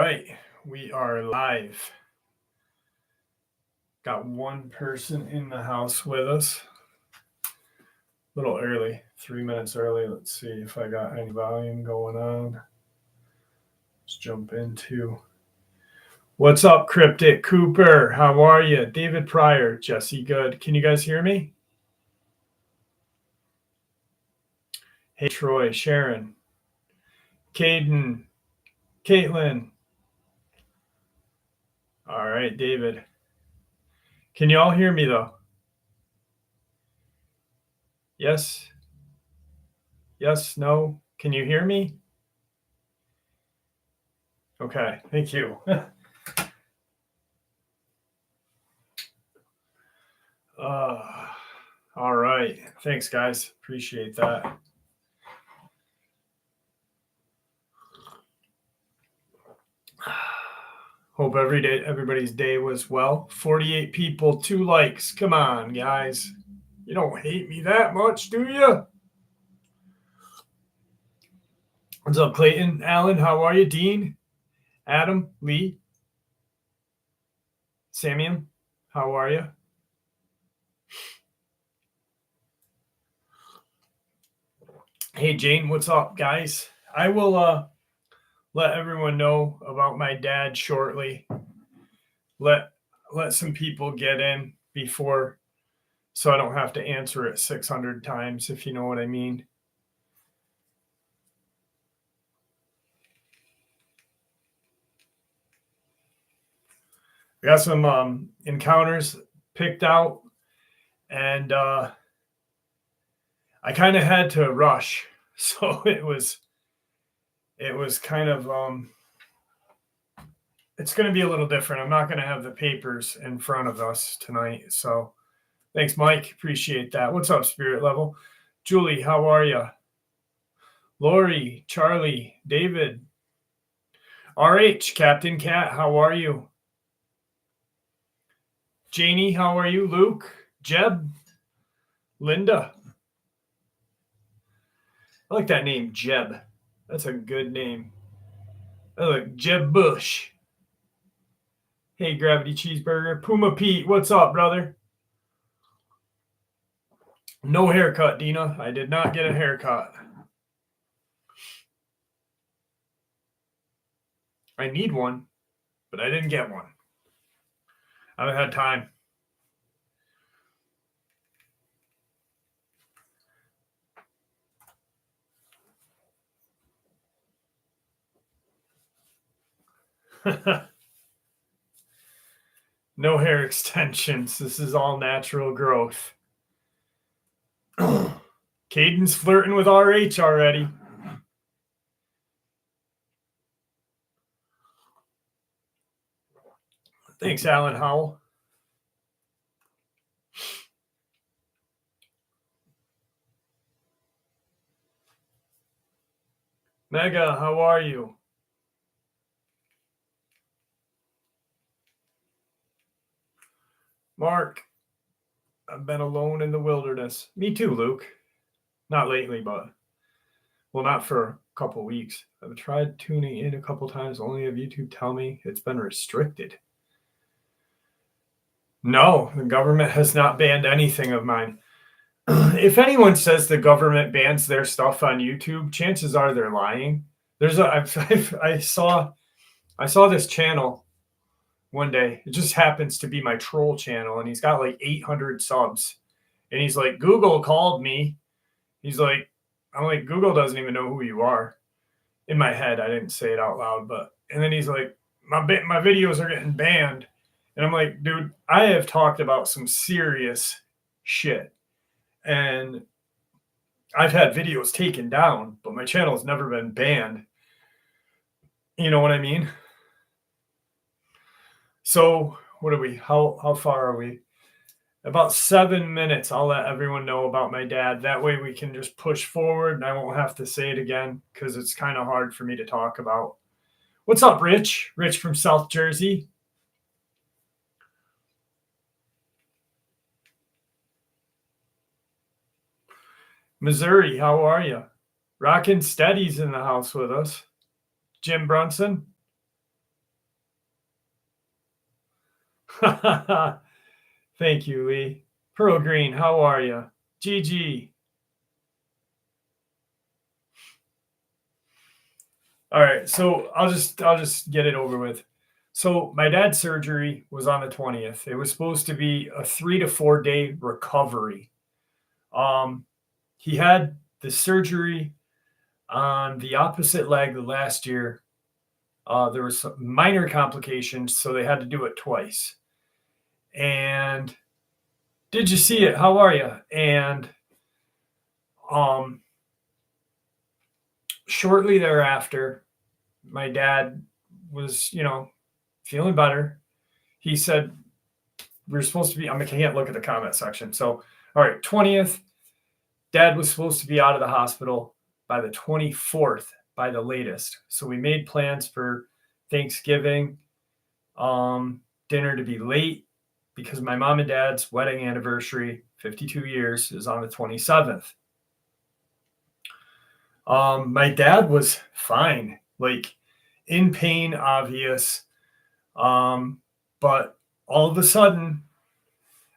right, we are live. Got one person in the house with us. A little early, 3 minutes early. Let's see if I got any volume going on. Let's jump into what's up, Cryptic Cooper. How are you? David Pryor, Jesse Good. Can you guys hear me? Hey, Troy, Sharon, Caden, Caitlin. All right, David. Can you all hear me though? Yes? Yes? No? Can you hear me? Okay, thank you. All right. Thanks, guys. Appreciate that. Hope everybody's day was well. 48 people, 2 likes. Come on, guys. You don't hate me that much, do you? What's up, Clayton? Alan, how are you? Dean? Adam? Lee? Samian, how are you? Hey, Jane, what's up, guys? I will let everyone know about my dad shortly. Let some people get in before, so I don't have to answer it 600 times, if you know what I mean. I got some encounters picked out, and I kind of had to rush, so it was kind of it's going to be a little different. I'm not going to have the papers in front of us tonight, so thanks, Mike. Appreciate that. What's up, Spirit Level? Julie, how are you? Lori, Charlie, David, RH, Captain Cat, how are you? Janie, how are you? Luke, Jeb, Linda. I like that name, Jeb. That's a good name. I like Jeb Bush. Hey, Gravity Cheeseburger. Puma Pete, what's up, brother? No haircut, Dina. I did not get a haircut. I need one, but I didn't get one. I haven't had time. No hair extensions. This is all natural growth. Caden's flirting with RH already. Thanks, Alan Howell. Mega, how are you? Mark, I've been alone in the wilderness. Me too, Luke. Not lately, but well, not for a couple weeks. I've tried tuning in a couple times. Only have YouTube tell me it's been restricted. No, the government has not banned anything of mine. If anyone says the government bans their stuff on YouTube, chances are they're lying. I saw this channel one day. It just happens to be my troll channel, and he's got like 800 subs. And he's like, Google called me. He's like, I'm like, Google doesn't even know who you are. In my head, I didn't say it out loud, but and then he's like, my videos are getting banned. And I'm like, dude, I have talked about some serious shit. And I've had videos taken down, but my channel's never been banned. You know what I mean? So what are we? How far are we? About 7 minutes. I'll let everyone know about my dad. That way we can just push forward and I won't have to say it again because it's kind of hard for me to talk about. What's up, Rich? Rich from South Jersey. Missouri, how are you? Rockin' Steady's in the house with us. Jim Brunson. Thank you, Lee. Pearl Green, how are you? GG. All right, so I'll just get it over with. So my dad's surgery was on the 20th. It was supposed to be a 3 to 4 day recovery. He had the surgery on the opposite leg last year. There was some minor complications, so they had to do it twice. And did you see it? How are you? And shortly thereafter, my dad was, feeling better. He said we were supposed to be, I can't look at the comment section. So, all right, 20th, dad was supposed to be out of the hospital by the 24th by the latest. So we made plans for Thanksgiving dinner to be late because my mom and dad's wedding anniversary, 52 years, is on the 27th. My dad was fine, like in pain, obvious. But all of a sudden,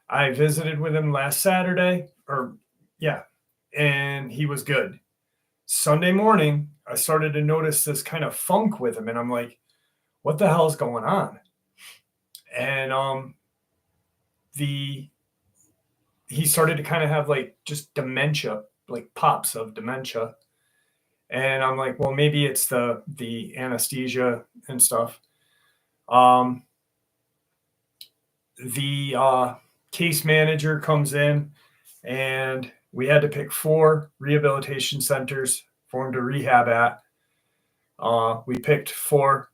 I visited with him last Saturday, and he was good. Sunday morning, I started to notice this kind of funk with him, and I'm like, what the hell is going on? And he started to kind of have like just dementia, like pops of dementia. And I'm like, well, maybe it's the anesthesia and stuff. The case manager comes in, and we had to pick 4 rehabilitation centers for him to rehab at. We picked 4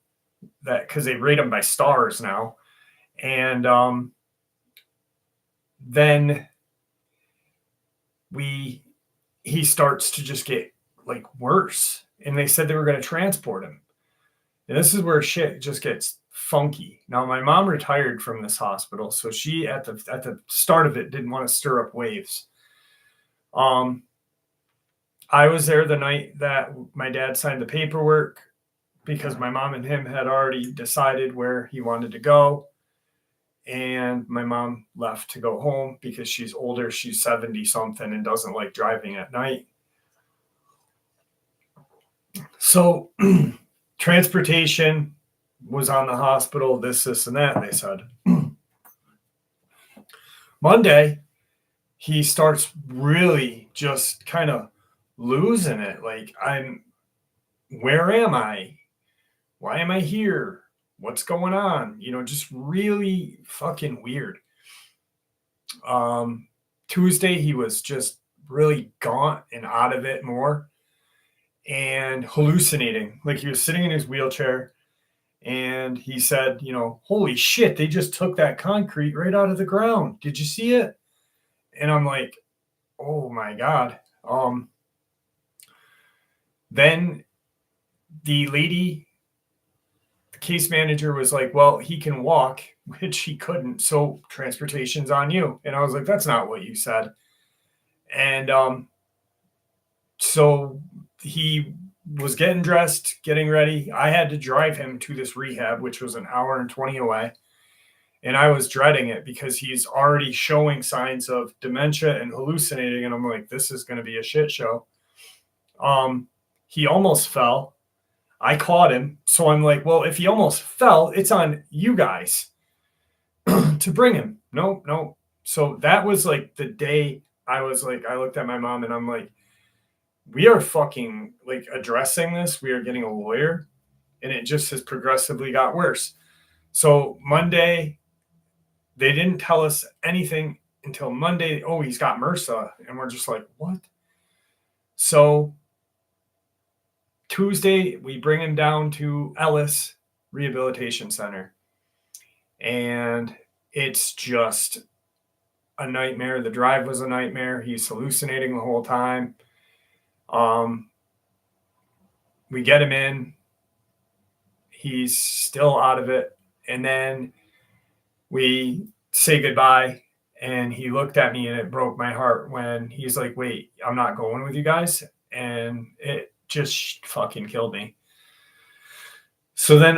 that because they rate them by stars now. And then he starts to just get like worse. And they said they were going to transport him. And this is where shit just gets funky. Now, my mom retired from this hospital, so she at the start of it didn't want to stir up waves. I was there the night that my dad signed the paperwork because my mom and him had already decided where he wanted to go. And my mom left to go home because she's older. She's 70 something and doesn't like driving at night. So transportation was on the hospital, this, and that, they said. Monday, he starts really just kind of losing it. Like, where am I? Why am I here? What's going on? Just really fucking weird. Tuesday, he was just really gaunt and out of it more and hallucinating. Like, he was sitting in his wheelchair and he said, holy shit, they just took that concrete right out of the ground. Did you see it? And I'm like, oh my God. Then the case manager was like, well, he can walk, which he couldn't. So transportation's on you. And I was like, that's not what you said. And so he was getting dressed, getting ready. I had to drive him to this rehab, which was an hour and 20 away. And I was dreading it because he's already showing signs of dementia and hallucinating. And I'm like, this is going to be a shit show. He almost fell. I caught him. So I'm like, well, if he almost fell, it's on you guys to bring him. No. So that was like the day I was like, I looked at my mom and I'm like, we are fucking like addressing this. We are getting a lawyer, and it just has progressively got worse. So Monday, they didn't tell us anything until Monday. Oh, he's got MRSA. And we're just like, what? So Tuesday, we bring him down to Ellis Rehabilitation Center. And it's just a nightmare. The drive was a nightmare. He's hallucinating the whole time. We get him in. He's still out of it. And then we say goodbye. And he looked at me and it broke my heart when he's like, wait, I'm not going with you guys. And it just fucking killed me. So then,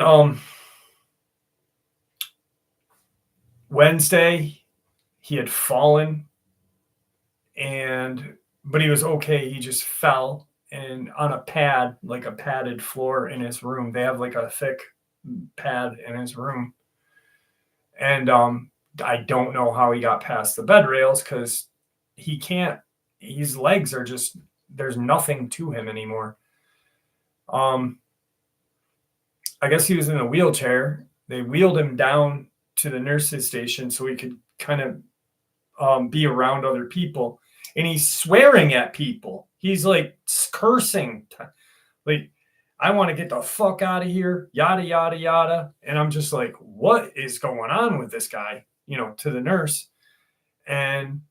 Wednesday, he had fallen, but he was okay. He just fell and on a pad, like a padded floor in his room. They have like a thick pad in his room. And I don't know how he got past the bed rails because he can't, his legs are just, there's nothing to him anymore. I guess he was in a wheelchair. They wheeled him down to the nurse's station so he could kind of be around other people. And he's swearing at people. He's like cursing, like, I want to get the fuck out of here, yada, yada, yada. And I'm just like, what is going on with this guy, to the nurse. And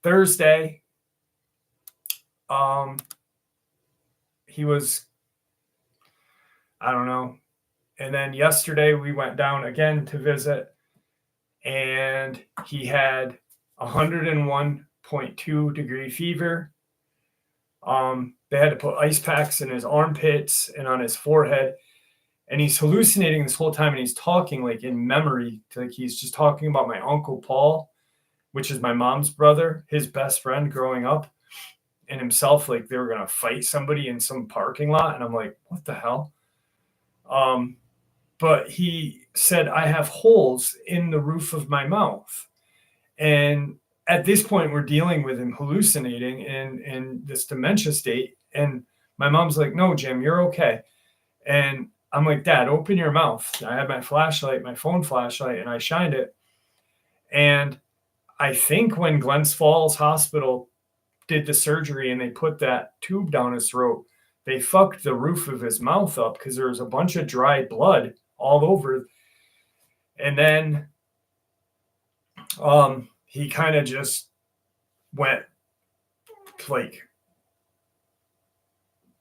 Thursday, he was, I don't know. And then yesterday we went down again to visit, and he had 101.2 degree fever. They had to put ice packs in his armpits and on his forehead. And he's hallucinating this whole time, and he's talking like in memory, like he's just talking about my Uncle Paul, which is my mom's brother, his best friend growing up, and himself, like they were going to fight somebody in some parking lot. And I'm like, what the hell? But he said, I have holes in the roof of my mouth. And at this point, we're dealing with him hallucinating in this dementia state. And my mom's like, no, Jim, you're okay. And I'm like, Dad, open your mouth. I had my flashlight, my phone flashlight, and I shined it. And I think when Glens Falls Hospital did the surgery and they put that tube down his throat, they fucked the roof of his mouth up because there was a bunch of dry blood all over. And then he kind of just went like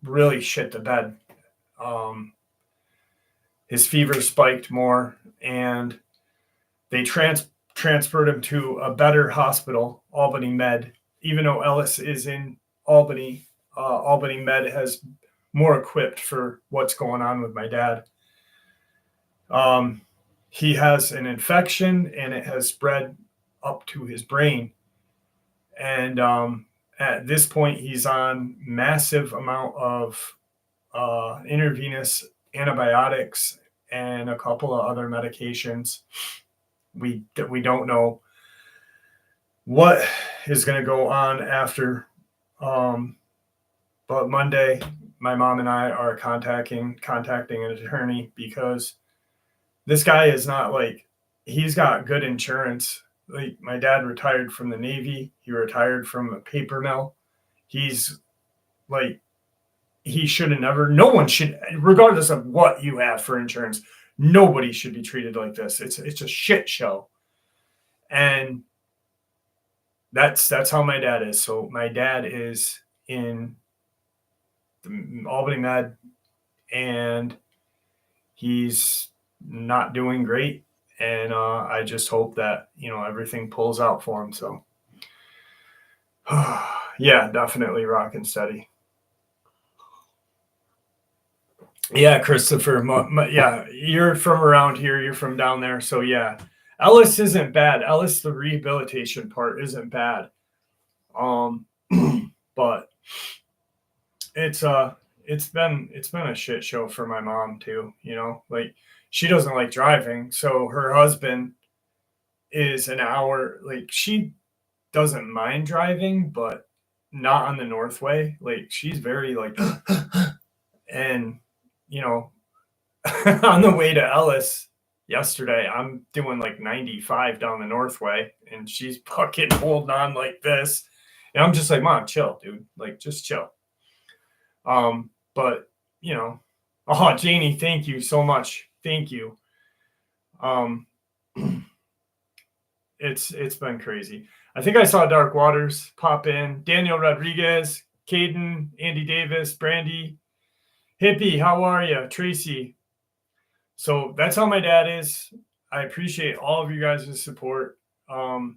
really shit the bed. His fever spiked more, and they transferred him to a better hospital, Albany Med. Even though Ellis is in Albany, Albany Med has more equipped for what's going on with my dad. He has an infection, and it has spread up to his brain. And at this point, he's on massive amount of intravenous antibiotics and a couple of other medications. We don't know what is going to go on after. But Monday, my mom and I are contacting an attorney because this guy is not like, he's got good insurance. Like, my dad retired from the Navy. He retired from a paper mill. He's like, he should have never, no one should, regardless of what you have for insurance, nobody should be treated like this. It's a shit show. And that's how my dad is. So my dad is in the Albany Med, and he's not doing great. And I just hope that, everything pulls out for him. So yeah, definitely rocking steady. Yeah, Christopher. Yeah, you're from around here. You're from down there. So yeah, Ellis isn't bad. Ellis, the rehabilitation part isn't bad. But it's been a shit show for my mom too. Like, she doesn't like driving, so her husband is an hour. Like, she doesn't mind driving, but not on the Northway. Like, she's very like, and on the way to Ellis yesterday, I'm doing like 95 down the Northway, and she's fucking holding on like this. And I'm just like, Mom, chill, dude. Like, just chill. But oh, Janie, thank you so much. Thank you. It's been crazy. I think I saw Dark Waters pop in. Daniel Rodriguez, Caden, Andy Davis, Brandy, Hippie, how are you? Tracy. So that's how my dad is. I appreciate all of you guys' support. I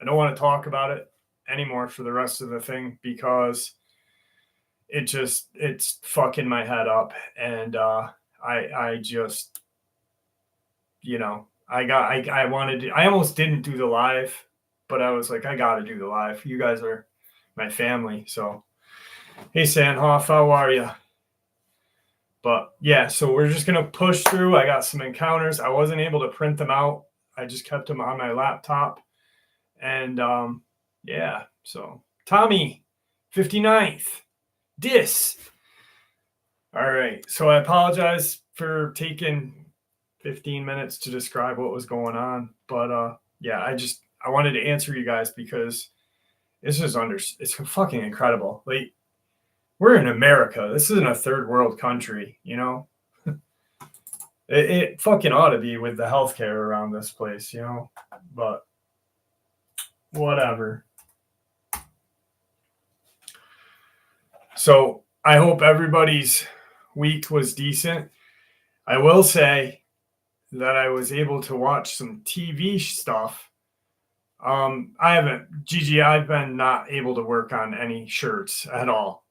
don't want to talk about it anymore for the rest of the thing because it's fucking my head up. And I just, I wanted to, I almost didn't do the live, but I was like, I got to do the live. You guys are my family. So, hey, Sandhoff, how are you? But yeah, so we're just going to push through. I got some encounters. I wasn't able to print them out. I just kept them on my laptop. And yeah, so Tommy, 59th, Dis. All right. So I apologize for taking 15 minutes to describe what was going on. But yeah, I wanted to answer you guys because it's fucking incredible. Like, we're in America. This isn't a third world country, you know? It fucking ought to be with the healthcare around this place, you know? But whatever. So I hope everybody's week was decent. I will say that I was able to watch some TV stuff. I've been not able to work on any shirts at all.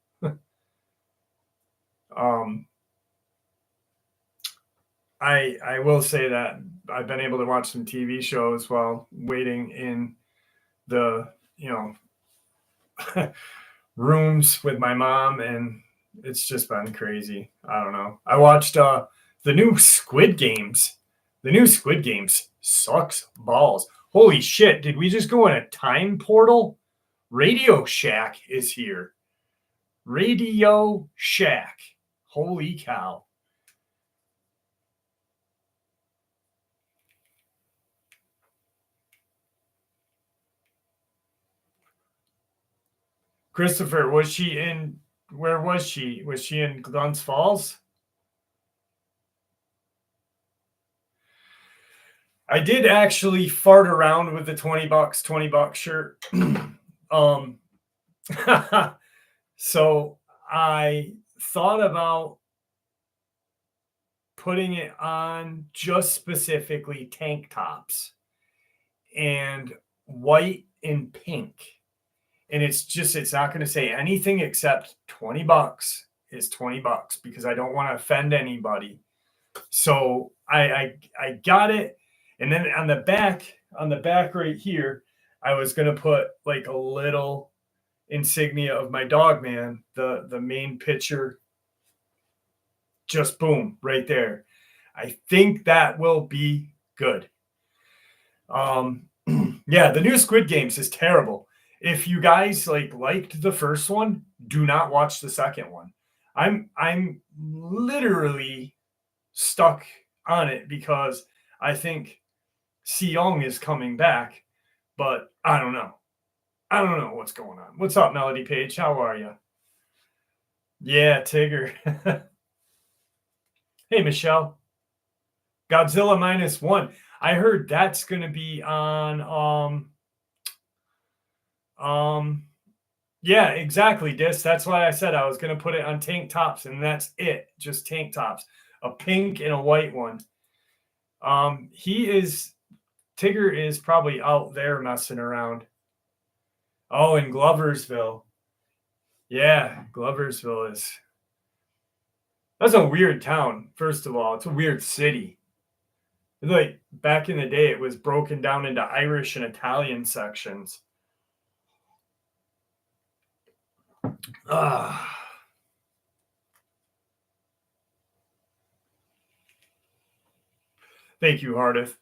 I will say that I've been able to watch some TV shows while waiting in the, rooms with my mom, and it's just been crazy. I don't know. I watched the new Squid Games. The new Squid Games sucks balls. Holy shit, did we just go in a time portal? Radio Shack is here. Radio Shack. Holy cow. Christopher, where was she? Was she in Glens Falls? I did actually fart around with the $20 shirt. So I thought about putting it on just specifically tank tops and white and pink. And it's not going to say anything except $20 is $20 because I don't want to offend anybody. So I got it. And then on the back right here, I was going to put like a little insignia of my dog man, the main picture. Just boom, right there. I think that will be good. Yeah, the new Squid Games is terrible. If you guys liked the first one, do not watch the second one. I'm literally stuck on it because I think Seong is coming back, but I don't know. I don't know what's going on. What's up, Melody Page? How are you? Yeah, Tigger. Hey, Michelle. Godzilla -1. I heard that's going to be on yeah, exactly, Dis. That's why I said I was going to put it on tank tops, and that's it. Just tank tops. A pink and a white one. Tigger is probably out there messing around. Oh, in Gloversville. Yeah, Gloversville that's a weird town, first of all. It's a weird city. Like back in the day, it was broken down into Irish and Italian sections. Thank you, Hardith.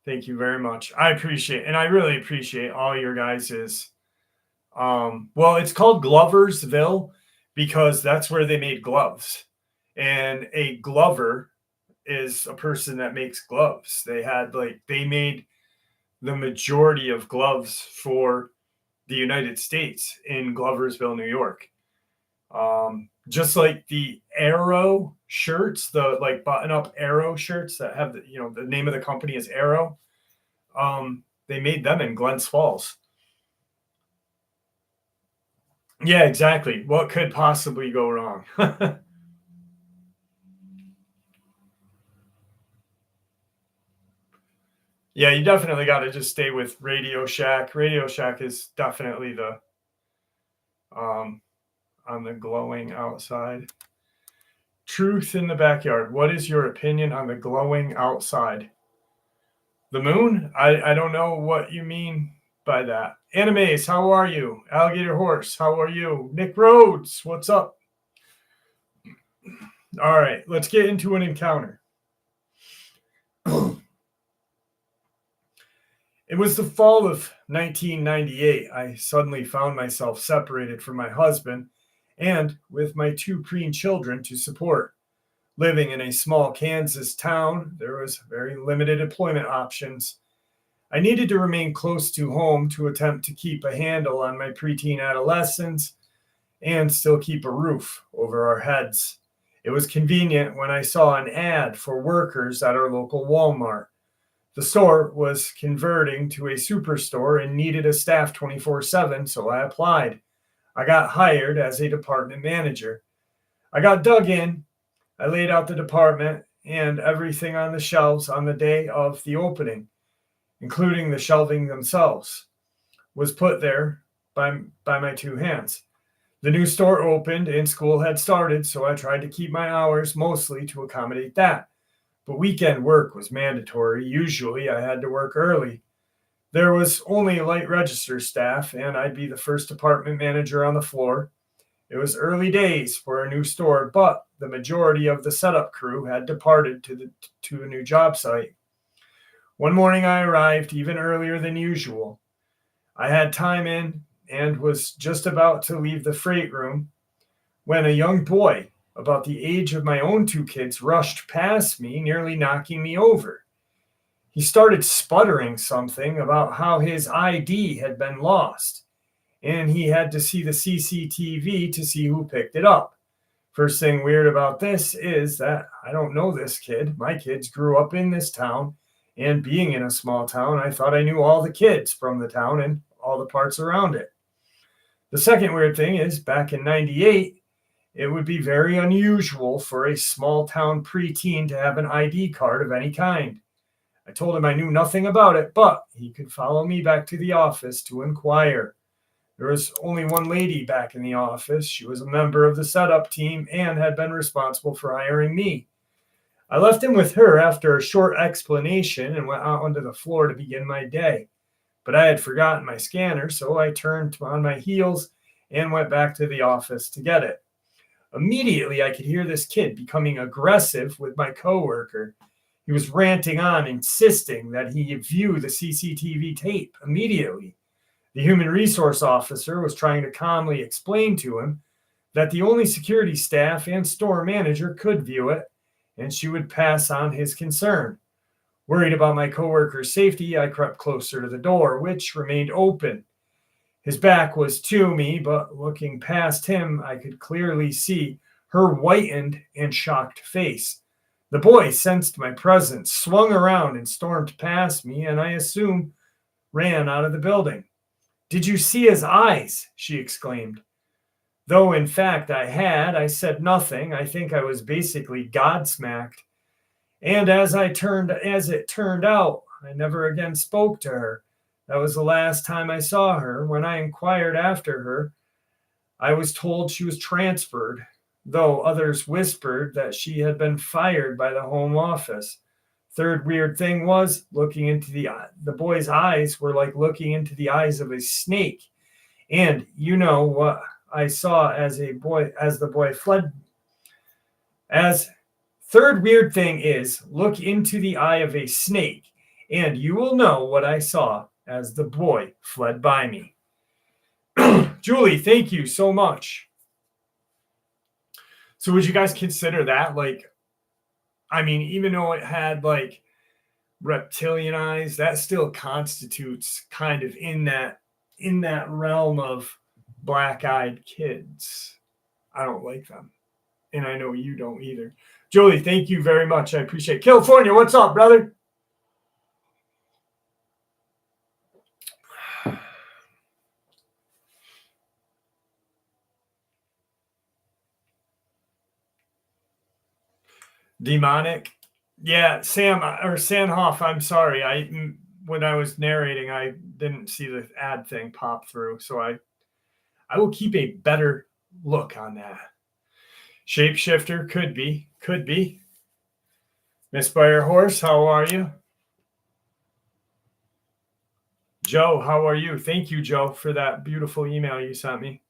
Thank you very much. I really appreciate all your guys's. Well, it's called Gloversville because that's where they made gloves. And a glover is a person that makes gloves. They made the majority of gloves for the United States in Gloversville, New York. Just like the Arrow shirts, the button-up Arrow shirts that have the name of the company is Arrow. They made them in Glens Falls. Yeah, exactly. What could possibly go wrong? Yeah, you definitely got to just stay with Radio Shack. Radio Shack is definitely the on the glowing outside. Truth in the backyard. What is your opinion on the glowing outside? The moon? I don't know what you mean by that. Animes, how are you? Alligator Horse, how are you? Nick Rhodes, what's up? All right, let's get into an encounter. It was the fall of 1998. I suddenly found myself separated from my husband and with my two preteen children to support. Living in a small Kansas town, there was very limited employment options. I needed to remain close to home to attempt to keep a handle on my preteen adolescents and still keep a roof over our heads. It was convenient when I saw an ad for workers at our local Walmart. The store was converting to a superstore and needed a staff 24/7, so I applied. I got hired as a department manager. I got dug in. I laid out the department and everything on the shelves on the day of the opening, including the shelving themselves, was put there by my two hands. The new store opened and school had started, so I tried to keep my hours mostly to accommodate that. But weekend work was mandatory. Usually I had to work early. There was only light register staff, and I'd be the first department manager on the floor. It was early days for a new store, but the majority of the setup crew had departed to a new job site. One morning I arrived even earlier than usual. I had time in and was just about to leave the freight room when a young boy, about the age of my own two kids, rushed past me, nearly knocking me over. He started sputtering something about how his ID had been lost, and he had to see the CCTV to see who picked it up. First thing weird about this is that I don't know this kid. My kids grew up in this town, and being in a small town, I thought I knew all the kids from the town and all the parts around it. The second weird thing is back in 98, it would be very unusual for a small town preteen to have an ID card of any kind. I told him I knew nothing about it, but he could follow me back to the office to inquire. There was only one lady back in the office. She was a member of the setup team and had been responsible for hiring me. I left him with her after a short explanation and went out onto the floor to begin my day. But I had forgotten my scanner, so I turned on my heels and went back to the office to get it. Immediately, I could hear this kid becoming aggressive with my coworker. He was ranting on, insisting that he view the CCTV tape immediately. The human resource officer was trying to calmly explain to him that the only security staff and store manager could view it, and she would pass on his concern. Worried about my coworker's safety, I crept closer to the door, which remained open. His back was to me, but looking past him, I could clearly see her whitened and shocked face. The boy sensed my presence, swung around, and stormed past me, and I assume ran out of the building. "Did you see his eyes?" she exclaimed. Though, in fact, I said nothing. I think I was basically godsmacked. And as it turned out, I never again spoke to her. That was the last time I saw her. When I inquired after her, I was told she was transferred, though others whispered that she had been fired by the home office. Third weird thing was looking into the boy's eyes were like looking into the eyes of a snake. And you know what I saw as the boy fled. As third weird thing is look into the eye of a snake, and you will know what I saw as the boy fled by me. Julie, thank you so much. So would you guys consider that even though it had reptilian eyes, that still constitutes kind of in that realm of black-eyed kids. I don't like them. And I know you don't either. Julie, thank you very much. I appreciate it. California, what's up, brother? Demonic. Yeah, Sam or Sanhoff, I'm sorry. When I was narrating, I didn't see the ad thing pop through. So I will keep a better look on that. Shapeshifter could be. Miss Horse, how are you? Joe, how are you? Thank you, Joe, for that beautiful email you sent me.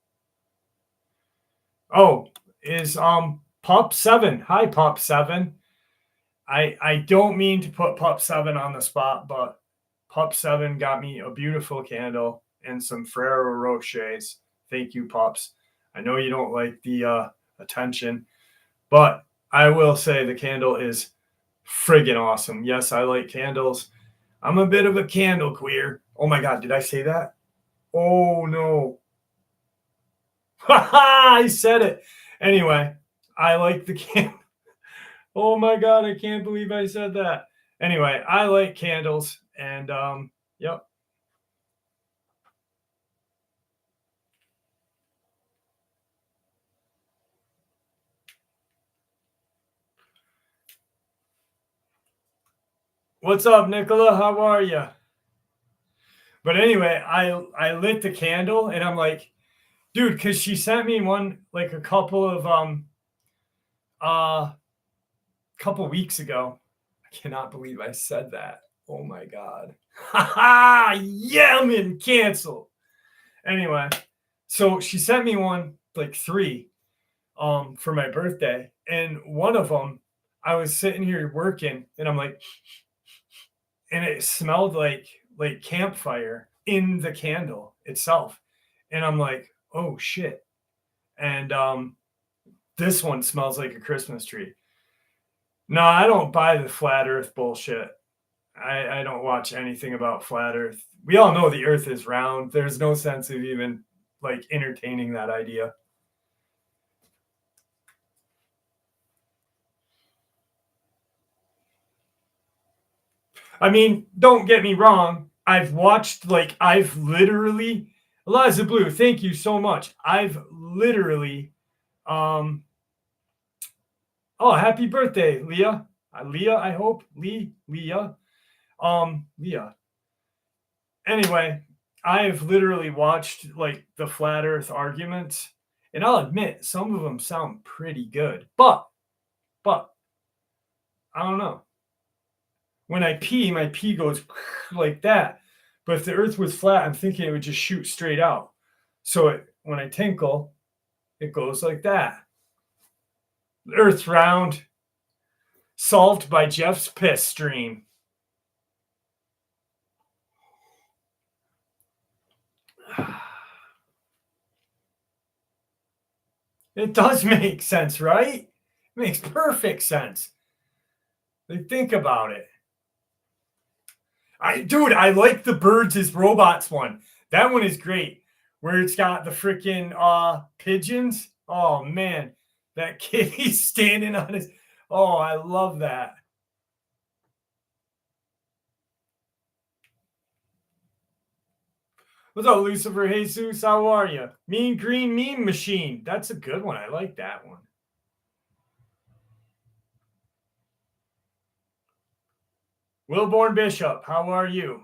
Oh, is Pup7. Hi, Pup7. I don't mean to put Pup7 on the spot, but Pup7 got me a beautiful candle and some Ferrero Rochers. Thank you, Pups. I know you don't like the attention, but I will say the candle is friggin' awesome. Yes, I like candles. I'm a bit of a candle queer. Oh my God, did I say that? Oh no. I said it. Anyway, I like the candle. Oh my God, I can't believe I said that. Anyway, I like candles and yep. What's up, Nicola? How are you? But anyway, I lit the candle and I'm like, dude, because she sent me one like a couple weeks ago. I cannot believe I said that. Oh my God. Ha ha! Yeah, I'm in cancel. Anyway, so she sent me one, like three, for my birthday. And one of them, I was sitting here working and I'm like, and it smelled like campfire in the candle itself. And I'm like, oh shit. And this one smells like a Christmas tree. No, I don't buy the flat earth bullshit. I don't watch anything about flat earth. We all know the earth is round. There's no sense of even like entertaining that idea. I mean, don't get me wrong. I've literally, Eliza Blue, thank you so much. I've literally, um, oh, happy birthday, Leah. Leah, I hope. Leah. Leah. Anyway, I've literally watched like the flat earth arguments, and I'll admit some of them sound pretty good. But I don't know. When I pee, my pee goes like that. But if the earth was flat, I'm thinking it would just shoot straight out. So when I tinkle, it goes like that. The earth's round, solved by Jeff's piss stream. It does make sense, right? It makes perfect sense. Like, think about it. I like the birds as robots one. That one is great. Where it's got the freaking pigeons. Oh man, that kid he's standing on his. Oh, I love that. What's up, Lucifer Jesus? How are you? Mean Green Meme Machine. That's a good one. I like that one. Wilborn Bishop, how are you?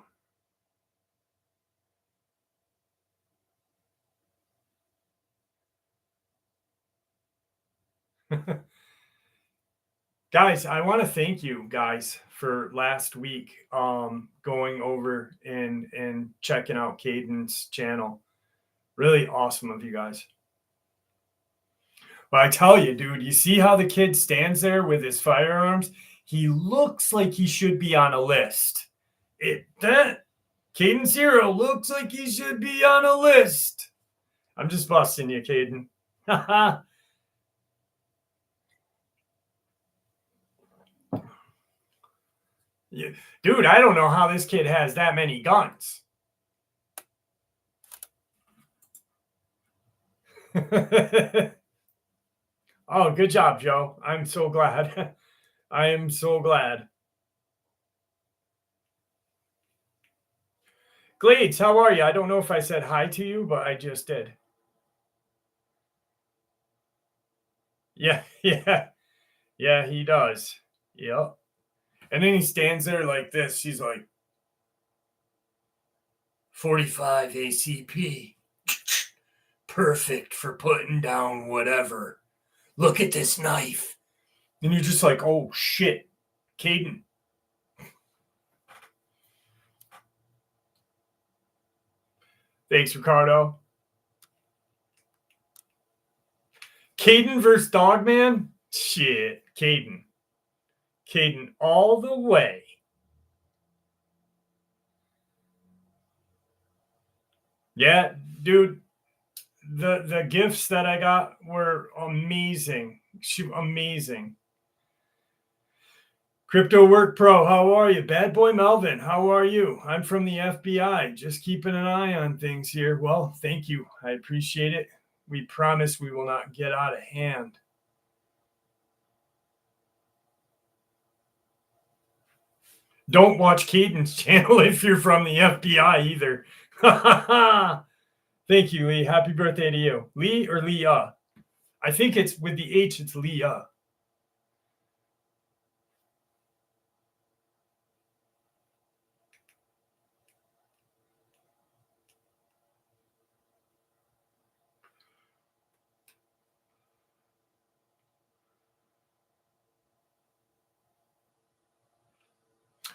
Guys, I want to thank you guys for last week going over and checking out Caden's channel. Really awesome of you guys. But I tell you, dude, you see how the kid stands there with his firearms? He looks like he should be on a list. That Caden Zero looks like he should be on a list. I'm just busting you, Caden. Yeah. Dude, I don't know how this kid has that many guns. Oh, good job, Joe. I'm so glad. I am so glad. Glades, how are you? I don't know if I said hi to you, but I just did. Yeah, yeah, yeah, he does. Yep. And then he stands there like this. He's like, 45 ACP. Perfect for putting down whatever. Look at this knife. And you're just like, oh shit, Caden. Thanks, Ricardo. Caden versus Dogman? Shit, Caden. Caden all the way. Yeah, dude. The gifts that I got were amazing. Amazing. Crypto Work Pro, how are you? Bad Boy Melvin, how are you? I'm from the FBI, just keeping an eye on things here. Well, thank you. I appreciate it. We promise we will not get out of hand. Don't watch Caden's channel if you're from the FBI either. Thank you, Lee. Happy birthday to you. Lee or Leah? I think it's with the H, it's Leah.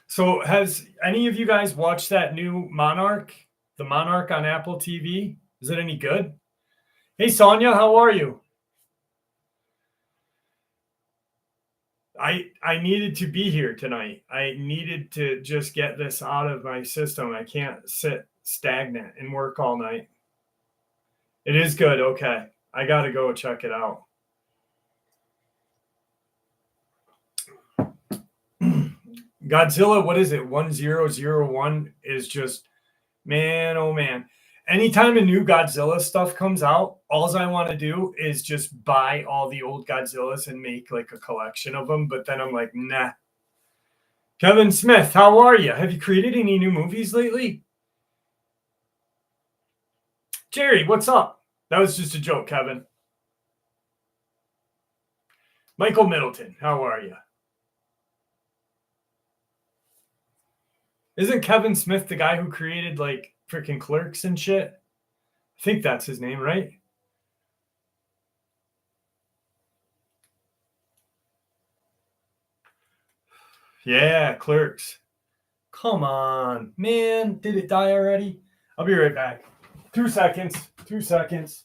So has any of you guys watched that new Monarch? The Monarch on Apple TV? Is it any good? Hey, Sonia, how are you? I needed to be here tonight. I needed to just get this out of my system. I can't sit stagnant and work all night. It is good. Okay. I got to go check it out. Godzilla, what is it? 1001 is just, man, oh man. Anytime a new Godzilla stuff comes out, all I want to do is just buy all the old Godzillas and make like a collection of them. But then I'm like, nah. Kevin Smith, how are you? Have you created any new movies lately? Jerry, what's up? That was just a joke, Kevin. Michael Middleton, how are you? Isn't Kevin Smith the guy who created like freaking Clerks and shit? I think that's his name, right? Yeah, Clerks. Come on, man. Did it die already? I'll be right back. 2 seconds. 2 seconds.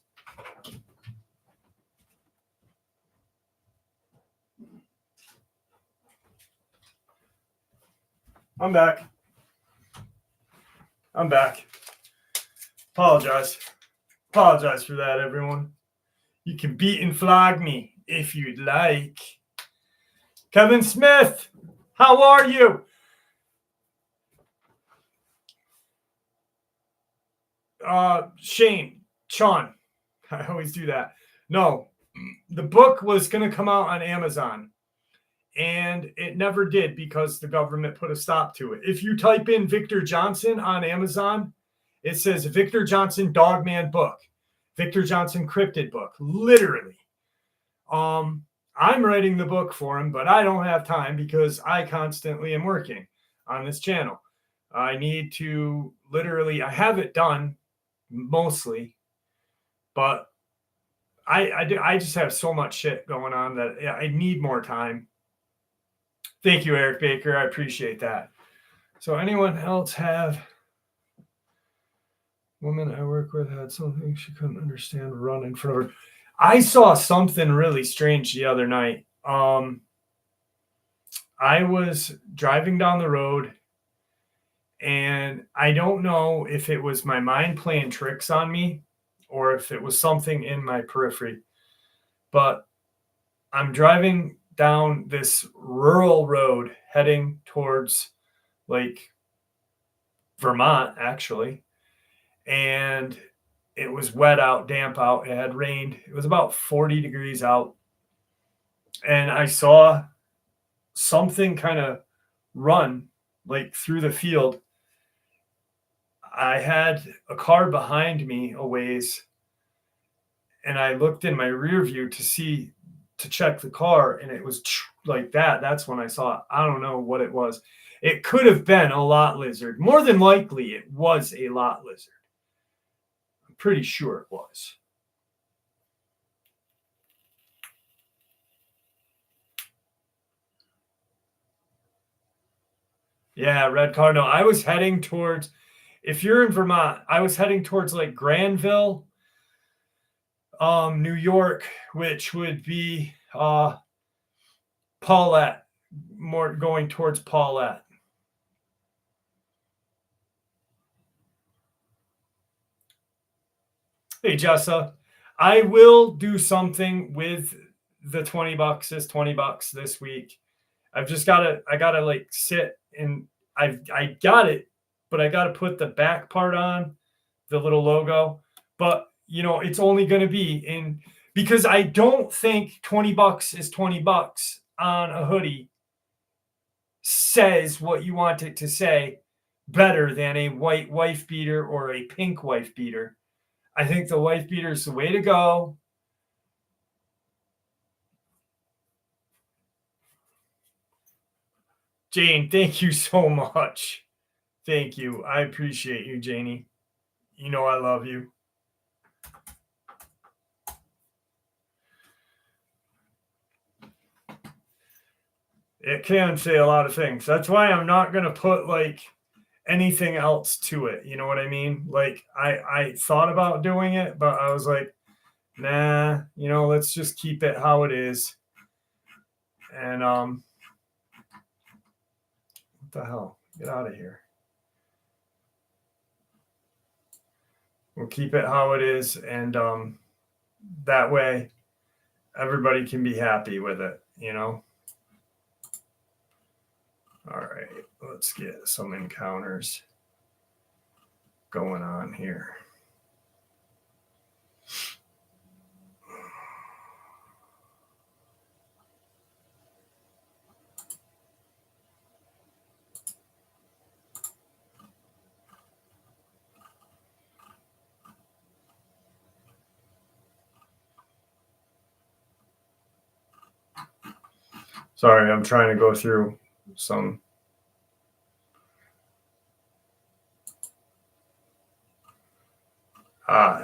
I'm back. I'm back. Apologize. Apologize for that, everyone. You can beat and flog me if you'd like. Kevin Smith, how are you? Sean. I always do that. No, the book was going to come out on Amazon, and it never did because the government put a stop to it. If you type in Victor Johnson on Amazon, it says Victor Johnson Dogman book, Victor Johnson cryptid book, literally. I'm writing the book for him, but I don't have time because I constantly am working on this channel. I need to literally, I have it done mostly, but I just have so much shit going on that I need more time. Thank you, Eric Baker. I appreciate that. So anyone else have woman I work with had something she couldn't understand run in front of her? I saw something really strange the other night. I was driving down the road, and I don't know if it was my mind playing tricks on me or if it was something in my periphery, but I'm driving down this rural road heading towards like Vermont, actually, and it was wet out, damp out. It had rained. It was about 40 degrees out, and I saw something kind of run like through the field. I had a car behind me a ways, and I looked in my rear view to check the car, and it was like that. That's when I saw it. I don't know what it was. It could have been a lot lizard. More than likely, it was a lot lizard. I'm pretty sure it was. Yeah, red car. No, I was heading towards. if you're in Vermont, I was heading towards like Granville, New York, which would be Paulette, more going towards Paulette. Hey, Jessa, I will do something with the $20 is $20 this week. I've just I gotta like sit and I got it, but I gotta put the back part on, the little logo. But you know, it's only gonna be in, because I don't think $20 is $20 on a hoodie says what you want it to say better than a white wife beater or a pink wife beater. I think the wife beater is the way to go. Jane, thank you so much. Thank you. I appreciate you, Janie. You know I love you. It can say a lot of things. That's why I'm not going to put like anything else to it. You know what I mean? Like I thought about doing it, but I was like, nah, you know, let's just keep it how it is. And what the hell? Get out of here. We'll keep it how it is, and that way everybody can be happy with it, you know? All right, let's get some encounters going on here. Sorry, I'm trying to go through some.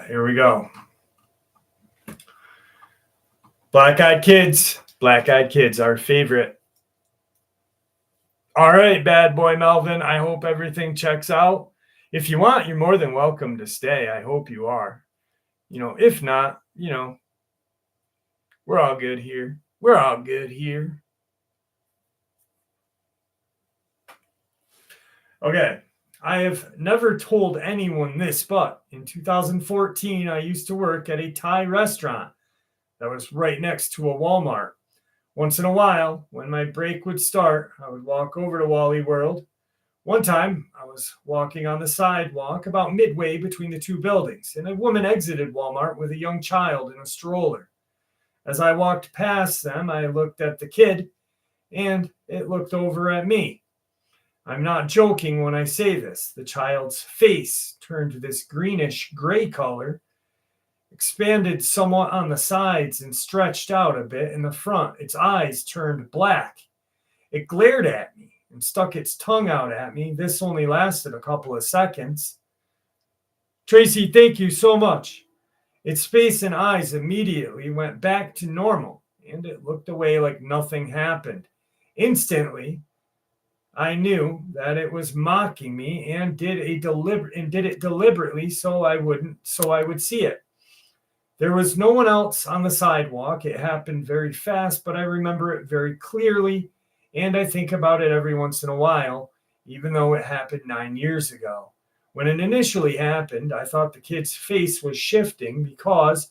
Here we go. Black Eyed Kids. Black Eyed Kids, our favorite. All right, bad boy Melvin. I hope everything checks out. If you want, you're more than welcome to stay. I hope you are. You know, if not, you know, we're all good here. We're all good here. Okay. I have never told anyone this, but in 2014, I used to work at a Thai restaurant that was right next to a Walmart. Once in a while, when my break would start, I would walk over to Wally World. One time, I was walking on the sidewalk about midway between the two buildings, and a woman exited Walmart with a young child in a stroller. As I walked past them, I looked at the kid, and it looked over at me. I'm not joking when I say this. The child's face turned this greenish gray color, expanded somewhat on the sides, and stretched out a bit in the front. Its eyes turned black. It glared at me and stuck its tongue out at me. This only lasted a couple of seconds. Tracy, thank you so much. Its face and eyes immediately went back to normal, and it looked away like nothing happened. Instantly, I knew that it was mocking me and did it deliberately so I would see it. There was no one else on the sidewalk. It happened very fast, but I remember it very clearly, and I think about it every once in a while, even though it happened 9 years ago. When it initially happened, I thought the kid's face was shifting because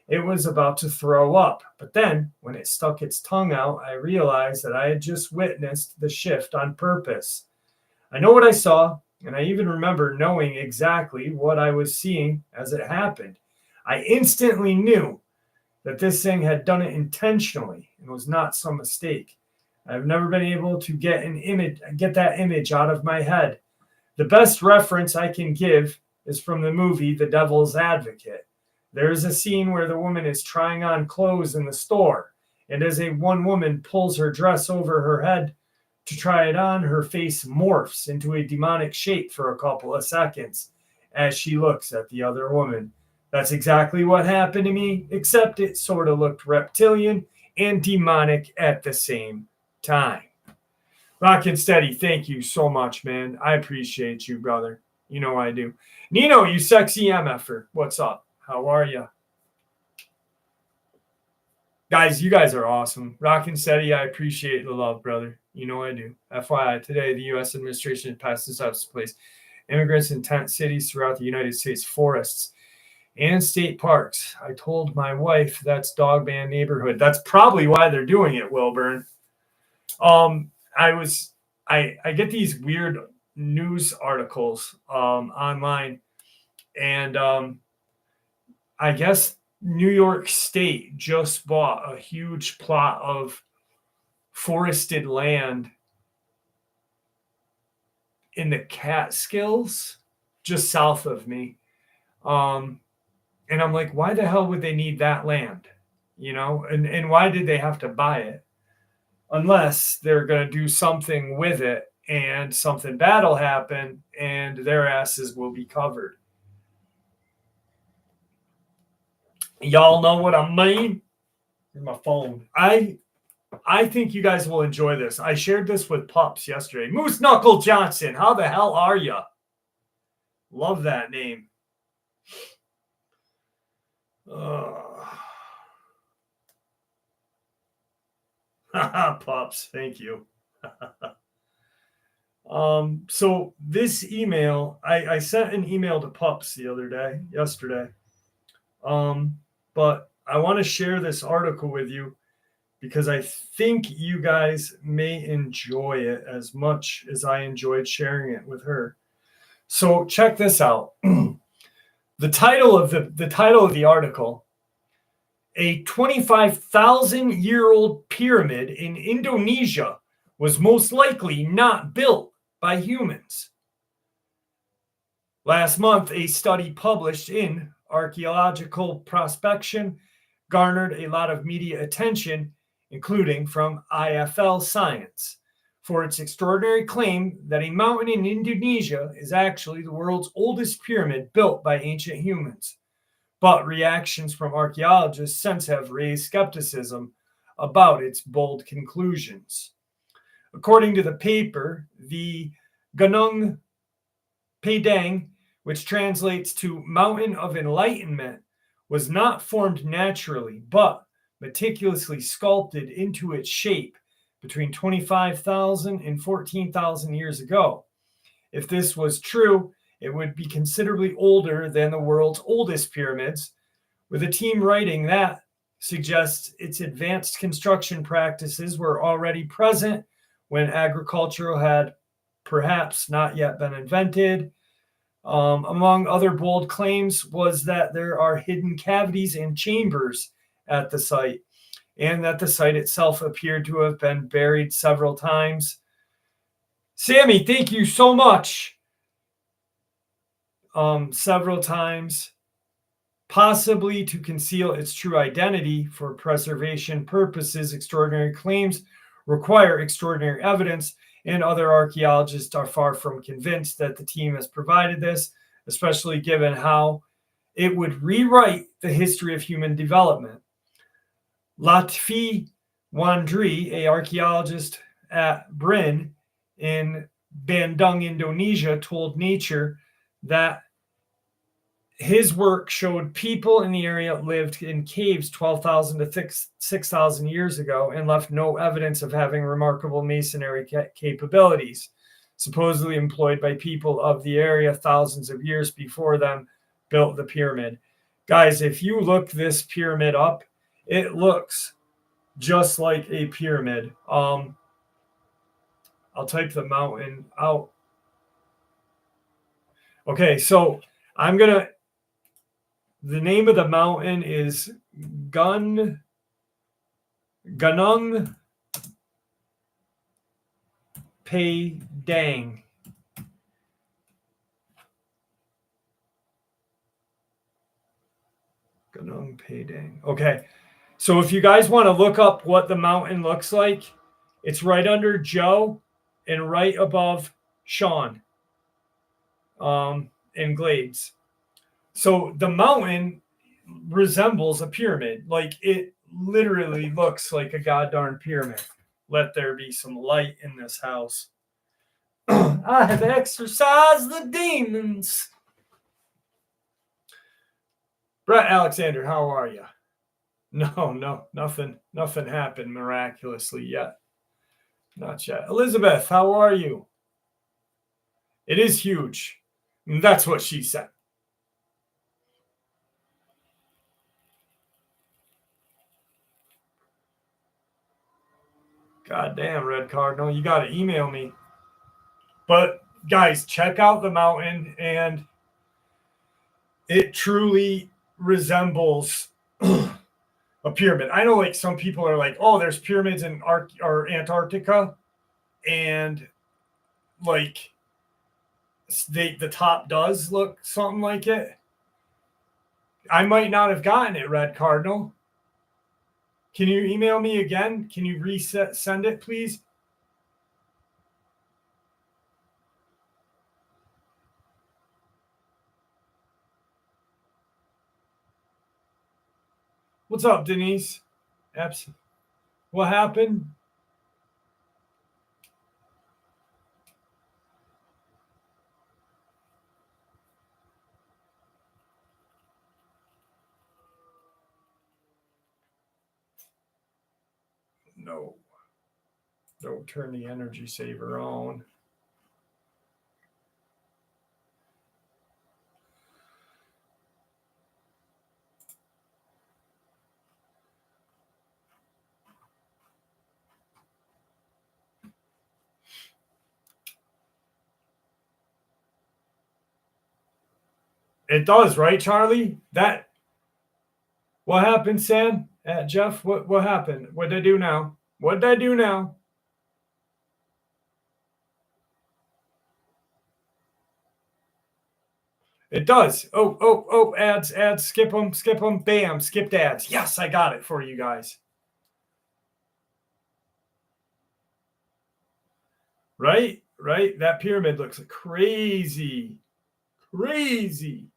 it was about to throw up. But then, when it stuck its tongue out, I realized that I had just witnessed the shift on purpose. I know what I saw, and I even remember knowing exactly what I was seeing as it happened. I instantly knew that this thing had done it intentionally and was not some mistake. I've never been able to get that image out of my head. The best reference I can give is from the movie The Devil's Advocate. There is a scene where the woman is trying on clothes in the store, and as one woman pulls her dress over her head to try it on, her face morphs into a demonic shape for a couple of seconds as she looks at the other woman. That's exactly what happened to me, except it sort of looked reptilian and demonic at the same time. Rock and Steady, thank you so much, man. I appreciate you, brother. You know I do. Nino, you sexy MFer. What's up? How are you? Guys, you guys are awesome. Rockin' Steady, I appreciate the love, brother. You know I do. FYI, today the U.S. administration passed this out to place immigrants in tent cities throughout the United States, forests, and state parks. I told my wife that's dog man neighborhood. That's probably why they're doing it, Wilburn. I get these weird news articles online, and I guess New York State just bought a huge plot of forested land in the Catskills, just south of me. And I'm like, why the hell would they need that land? You know, and why did they have to buy it? Unless they're going to do something with it and something bad will happen and their asses will be covered. Y'all know what I mean? In my phone. I think you guys will enjoy this. I shared this with Pups yesterday. Moose Knuckle Johnson, how the hell are you? Love that name. Pups, thank you. So this email, I sent an email to Pups yesterday. But I want to share this article with you because I think you guys may enjoy it as much as I enjoyed sharing it with her. So check this out. The title of the article: a 25,000-year-old pyramid in Indonesia was most likely not built by humans. Last month, a study published in Archaeological Prospection garnered a lot of media attention, including from IFL Science, for its extraordinary claim that a mountain in Indonesia is actually the world's oldest pyramid built by ancient humans. But reactions from archaeologists since have raised skepticism about its bold conclusions. According to the paper, the Gunung Padang, which translates to Mountain of Enlightenment, was not formed naturally, but meticulously sculpted into its shape between 25,000 and 14,000 years ago. If this was true, it would be considerably older than the world's oldest pyramids, with a team writing that suggests its advanced construction practices were already present when agriculture had perhaps not yet been invented. Among other bold claims was that there are hidden cavities and chambers at the site, and that the site itself appeared to have been buried several times. Sammy, thank you so much. Several times, possibly to conceal its true identity for preservation purposes. Extraordinary claims require extraordinary evidence, and other archaeologists are far from convinced that the team has provided this, especially given how it would rewrite the history of human development. Latfi Wandri, an archaeologist at BRIN in Bandung, Indonesia, told Nature that his work showed people in the area lived in caves 12,000 to 6,000 years ago and left no evidence of having remarkable masonry capabilities, supposedly employed by people of the area thousands of years before them built the pyramid. Guys, if you look this pyramid up, it looks just like a pyramid. I'll type the mountain out. Okay, so the name of the mountain is Gunung Padang. Gunung Padang. Okay, so if you guys want to look up what the mountain looks like, it's right under Joe and right above Sean in Glades. So the mountain resembles a pyramid. Like, it literally looks like a goddamn pyramid. Let there be some light in this house. I have exorcised the demons. Brett Alexander, how are you? No, nothing happened miraculously yet. Not yet. Elizabeth, how are you? It is huge. That's what she said. God damn, Red Cardinal, you got to email me. But guys, check out the mountain, and it truly resembles a pyramid. I know, like, some people are like, "Oh, there's pyramids in Antarctica," and like the top does look something like it. I might not have gotten it, Red Cardinal. Can you email me again? Can you send it, please? What's up, Denise? What happened? No. Don't turn the energy saver on. It does, right, Charlie? What happened, Sam? Jeff, what happened? What did I do now? What did I do now? It does. Oh, ads, skip them, bam, skipped ads. Yes, I got it for you guys. Right? That pyramid looks crazy. Crazy.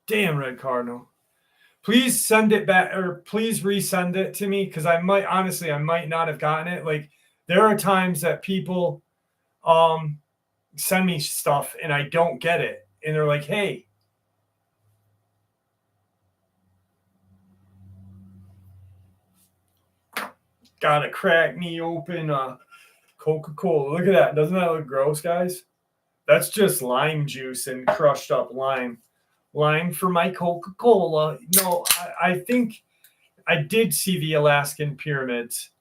Damn, Red Cardinal. Please send it back, or please resend it to me, because I might not have gotten it. Like, there are times that people send me stuff and I don't get it, and they're like, "Hey, gotta crack me open a Coca-Cola." Look at that. Doesn't that look gross, guys? That's just lime juice and crushed up lime. Lime for my Coca-Cola. No, I think I did see the Alaskan pyramids.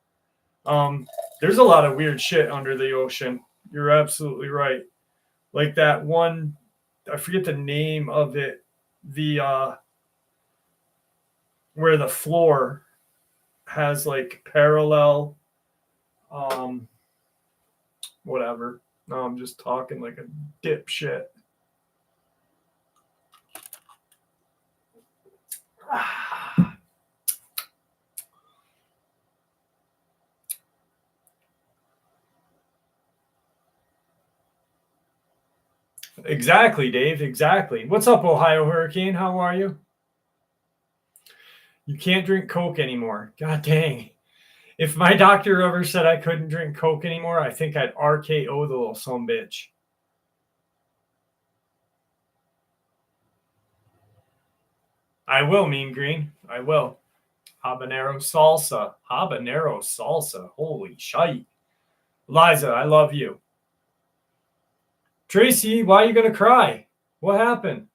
There's a lot of weird shit under the ocean. You're absolutely right. Like that one, I forget the name of it. The where the floor has like parallel, whatever. No, I'm just talking like a dipshit. Exactly, Dave. Exactly. What's up, Ohio Hurricane? How are you? You can't drink Coke anymore. God dang. If my doctor ever said I couldn't drink Coke anymore, I think I'd RKO the little son bitch. I will, Mean Green. I will. Habanero salsa. Habanero salsa. Holy shite. Liza, I love you. Tracy, why are you going to cry? What happened?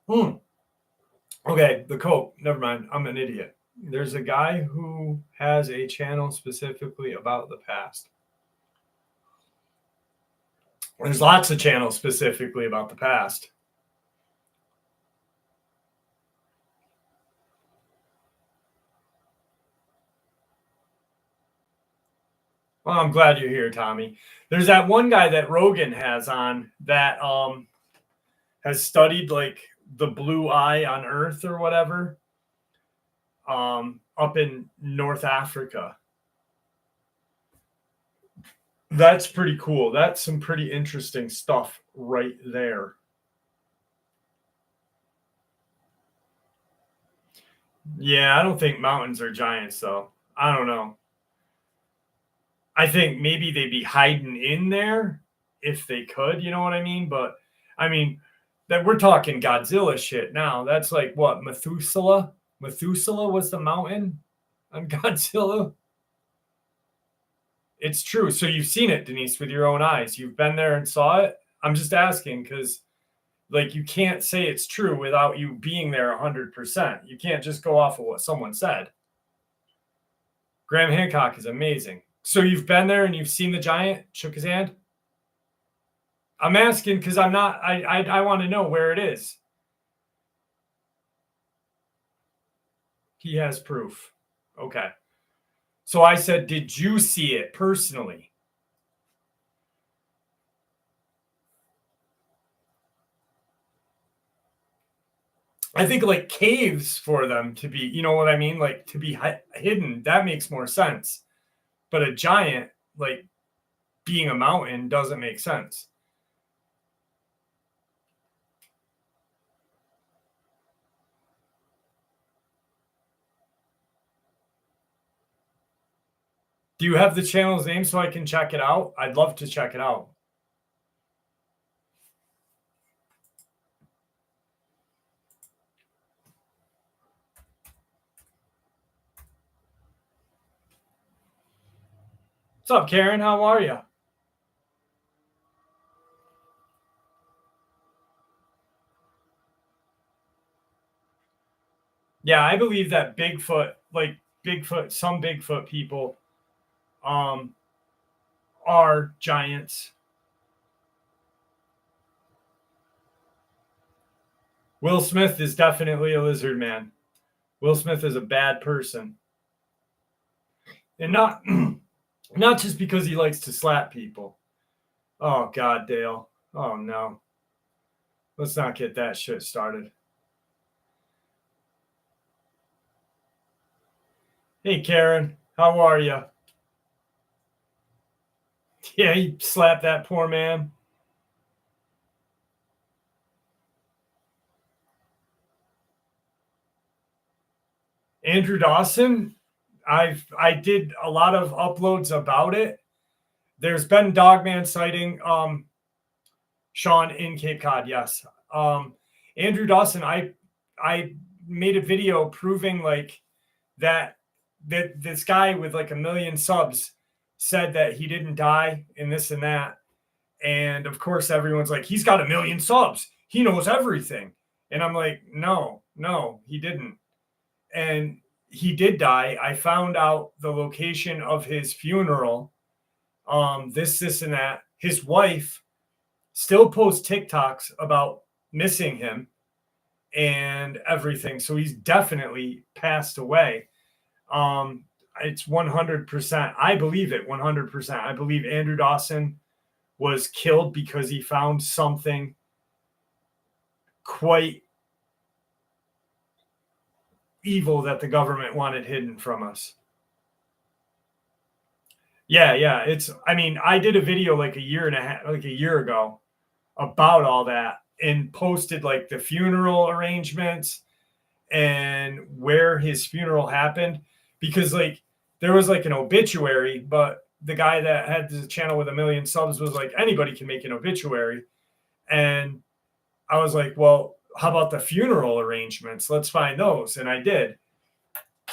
Okay, the Coke. Never mind. I'm an idiot. There's a guy who has a channel specifically about the past. There's lots of channels specifically about the past. Well, I'm glad you're here, Tommy. There's that one guy that Rogan has on that has studied like the blue eye on Earth or whatever, up in North Africa. That's pretty cool. That's some pretty interesting stuff right there. Yeah, I don't think mountains are giants, though. I don't know. I think maybe they'd be hiding in there if they could, you know what I mean? But I mean, that we're talking Godzilla shit now. That's like what, Methuselah? Methuselah was the mountain on Godzilla. It's true. So you've seen it, Denise, with your own eyes. You've been there and saw it. I'm just asking because, like, you can't say it's true without you being there 100%. You can't just go off of what someone said. Graham Hancock is amazing. So you've been there and you've seen the giant, shook his hand? I'm asking because I'm not, I want to know where it is. He has proof. Okay. So I said, did you see it personally? I think like caves for them to be, you know what I mean? Like to be hidden, that makes more sense. But a giant, like being a mountain, doesn't make sense. Do you have the channel's name so I can check it out? I'd love to check it out. What's up, Karen? How are you? Yeah, I believe that Bigfoot, like Bigfoot, some Bigfoot people um are giants. Will Smith is definitely a lizard man. Will Smith is a bad person. And not not just because he likes to slap people. Oh God, Dale. Oh no. Let's not get that shit started. Hey Karen, how are you? Yeah, he slapped that poor man. Andrew Dawson, I did a lot of uploads about it. There's been Dogman sighting Sean in Cape Cod, yes. Andrew Dawson, I made a video proving like that this guy with like 1 million subs said that he didn't die and this and that. And of course, everyone's like, he's got 1 million subs. He knows everything. And I'm like, no, he didn't. And he did die. I found out the location of his funeral. This, and that. His wife still posts TikToks about missing him and everything. So he's definitely passed away. It's 100%. I believe it 100%. I believe Andrew Dawson was killed because he found something quite evil that the government wanted hidden from us. Yeah. I mean, I did a video like a year ago about all that and posted like the funeral arrangements and where his funeral happened because like there was like an obituary, but the guy that had the channel with 1 million subs was like, anybody can make an obituary. And I was like, well, how about the funeral arrangements? Let's find those. And I did.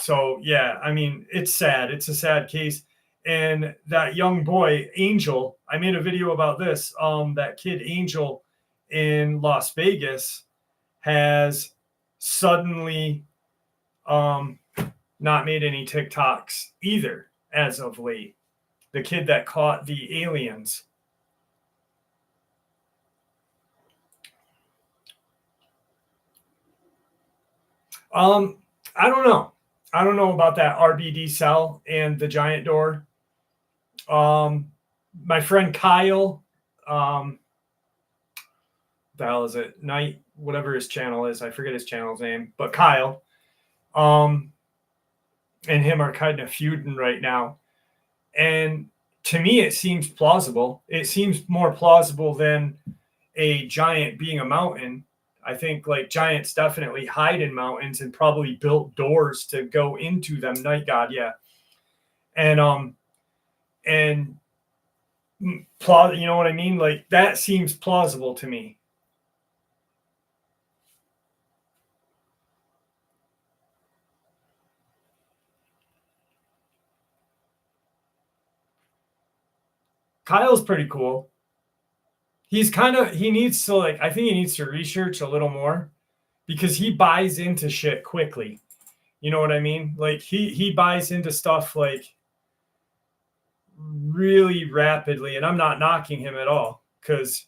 So yeah, I mean, it's sad. It's a sad case. And that young boy, Angel, I made a video about this. That kid Angel in Las Vegas has suddenly not made any TikToks either as of late. The kid that caught the aliens. I don't know. I don't know about that RBD cell and the giant door. My friend Kyle, the hell is it? Night, whatever his channel is. I forget his channel's name, but Kyle, and him are kind of feuding right now. And to me, it seems plausible. It seems more plausible than a giant being a mountain. I think like giants definitely hide in mountains and probably built doors to go into them. Night God, yeah. And you know what I mean? Like that seems plausible to me. Kyle's pretty cool. He needs to like, I think he needs to research a little more because he buys into shit quickly. You know what I mean? Like he buys into stuff like really rapidly, and I'm not knocking him at all because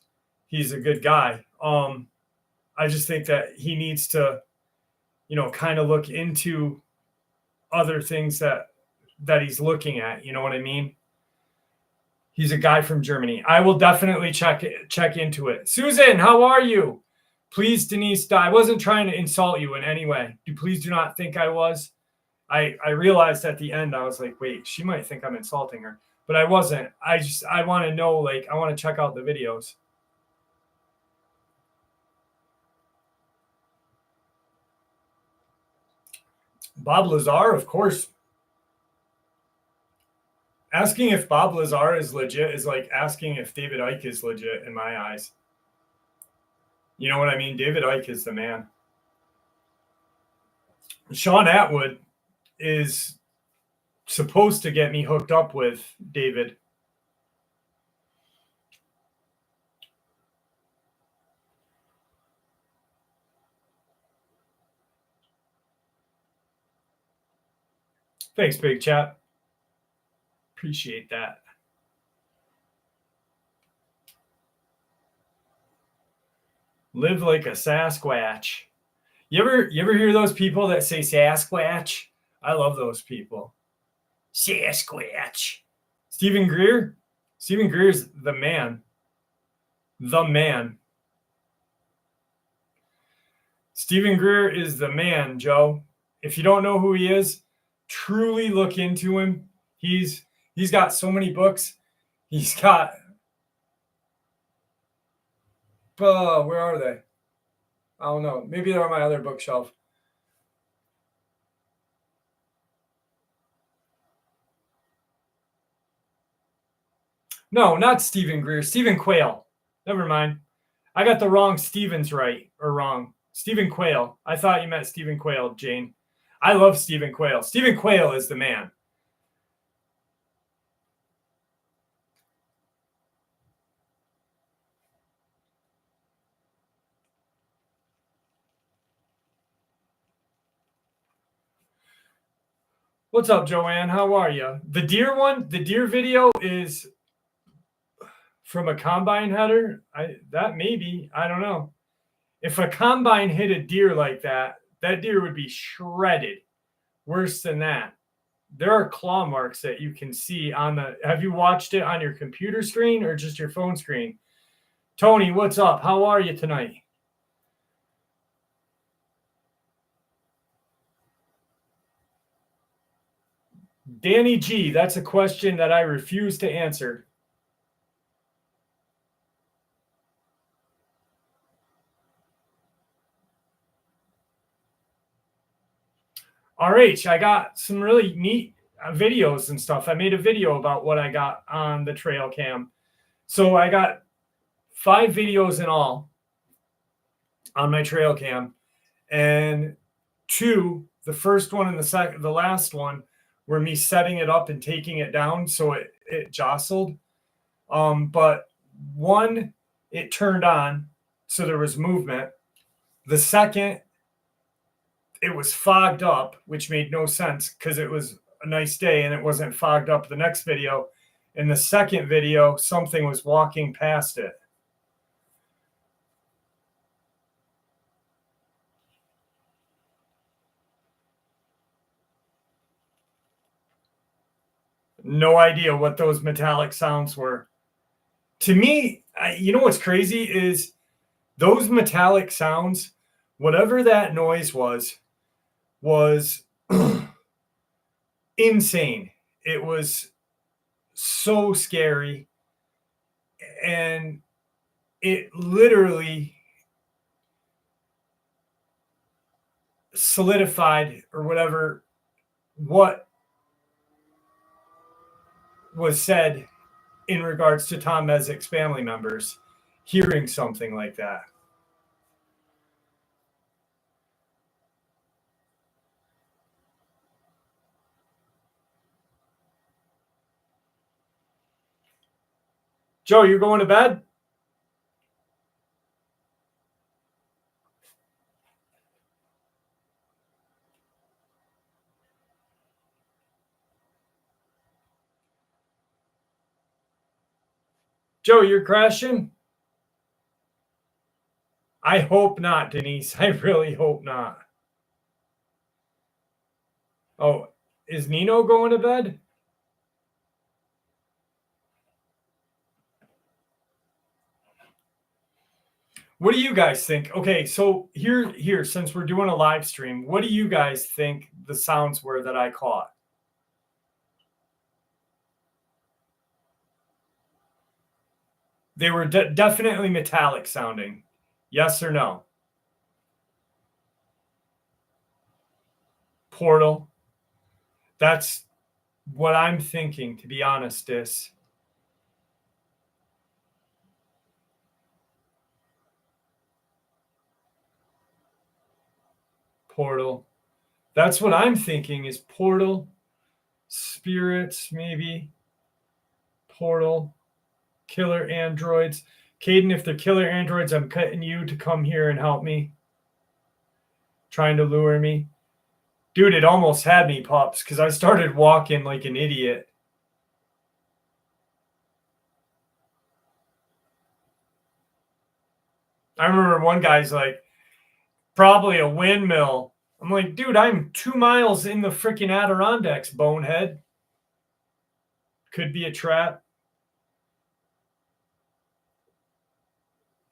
he's a good guy. I just think that he needs to, you know, kind of look into other things that he's looking at. You know what I mean? He's a guy from Germany. I will definitely check into it. Susan, how are you? Please, Denise, I wasn't trying to insult you in any way. Please do not think I was. I realized at the end, I was like, wait, she might think I'm insulting her, but I wasn't. I want to know, like, I want to check out the videos. Bob Lazar, of course. Asking if Bob Lazar is legit is like asking if David Icke is legit in my eyes. You know what I mean? David Icke is the man. Sean Atwood is supposed to get me hooked up with David. Thanks, Big Chat. Appreciate that. Live like a Sasquatch. You ever hear those people that say Sasquatch? I love those people. Sasquatch. Stephen Greer? Stephen Greer's the man. The man. Stephen Greer is the man, Joe. If you don't know who he is, truly look into him. He's got so many books. He's got where are they? I don't know. Maybe they're on my other bookshelf. No, not Stephen Greer. Stephen Quayle. Never mind. I got the wrong Stevens right or wrong. Stephen Quayle. I thought you meant Stephen Quayle, Jane. I love Stephen Quayle. Stephen Quayle is the man. What's up, Joanne? How are you? The deer one, the deer video is from a combine header. That maybe, I don't know. If a combine hit a deer like that, that deer would be shredded. Worse than that. There are claw marks that you can see on the. Have you watched it on your computer screen or just your phone screen? Tony, what's up? How are you tonight? Danny G, that's a question that I refuse to answer. RH, I got some really neat videos and stuff. I made a video about what I got on the trail cam. So I got 5 videos in all on my trail cam, and 2, the first one and the last one, were me setting it up and taking it down so it jostled. But one, it turned on, so there was movement. The second, it was fogged up, which made no sense because it was a nice day and it wasn't fogged up the next video. In the second video, something was walking past it. No idea what those metallic sounds were. To me, you know what's crazy is those metallic sounds, whatever that noise was insane. It was so scary. And it literally solidified or whatever what was said in regards to Tom Mezik's family members hearing something like that. Joe, you going to bed? Joe, you're crashing? I hope not, Denise. I really hope not. Oh, is Nino going to bed? What do you guys think? Okay, so here, since we're doing a live stream, what do you guys think the sounds were that I caught? They were definitely metallic sounding. Yes or no? Portal. That's what I'm thinking, to be honest, Dis. Portal. That's what I'm thinking is Portal. Spirits, maybe. Portal. Killer androids. Caden, if they're killer androids, I'm cutting you to come here and help me. Trying to lure me. Dude, it almost had me, Pops, because I started walking like an idiot. I remember one guy's like, probably a windmill. I'm like, dude, I'm 2 miles in the freaking Adirondacks, bonehead. Could be a trap.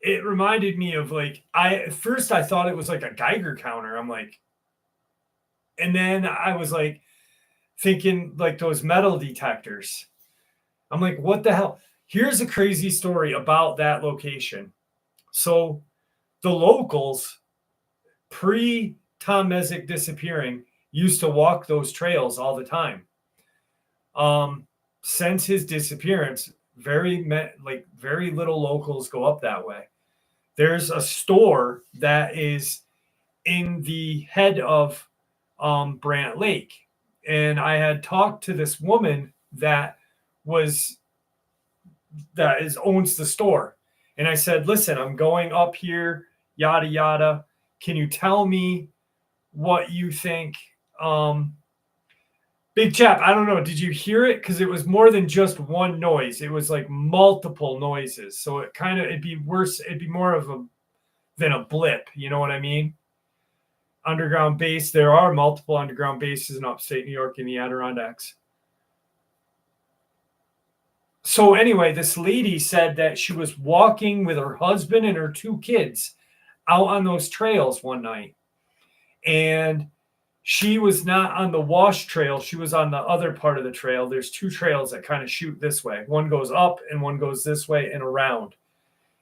It reminded me of like, at first I thought it was like a Geiger counter. I'm like, and then I was like thinking like those metal detectors. I'm like, what the hell? Here's a crazy story about that location. So the locals, pre Tom Mezik disappearing, used to walk those trails all the time. Since his disappearance, very little locals go up that way. There's a store that is in the head of Brant Lake, and I had talked to this woman that owns the store, and I said, "Listen, I'm going up here, yada yada. Can you tell me what you think?" Big Chap, I don't know. Did you hear it? Because it was more than just one noise. It was like multiple noises. So it'd be worse. It'd be more than a blip. You know what I mean? Underground base. There are multiple underground bases in upstate New York in the Adirondacks. So anyway, this lady said that she was walking with her husband and her 2 kids out on those trails one night. And she was not on the wash trail. She was on the other part of the trail. There's 2 trails that kind of shoot this way. One goes up and one goes this way and around.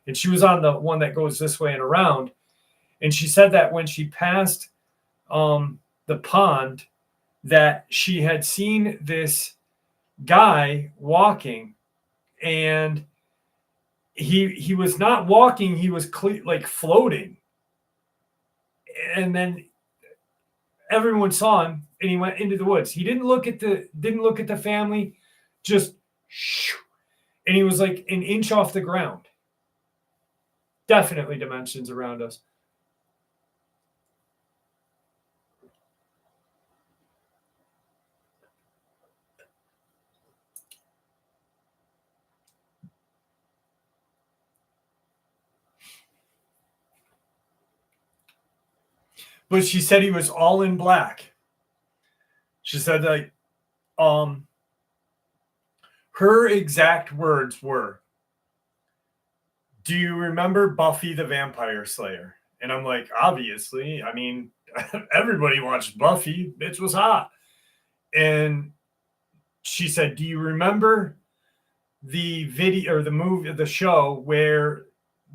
And she was on the one that goes this way and around. And she said that when she passed the pond, that she had seen this guy walking, and he was not walking. He was like floating. And then everyone saw him, and he went into the woods. He didn't look at the family, just and he was like an inch off the ground. Definitely dimensions around us. But she said he was all in black. She said like her exact words were, "Do you remember Buffy the Vampire Slayer?" And I'm like, obviously. I mean, everybody watched Buffy. Bitch was hot. And she said, "Do you remember the video or the movie, the show where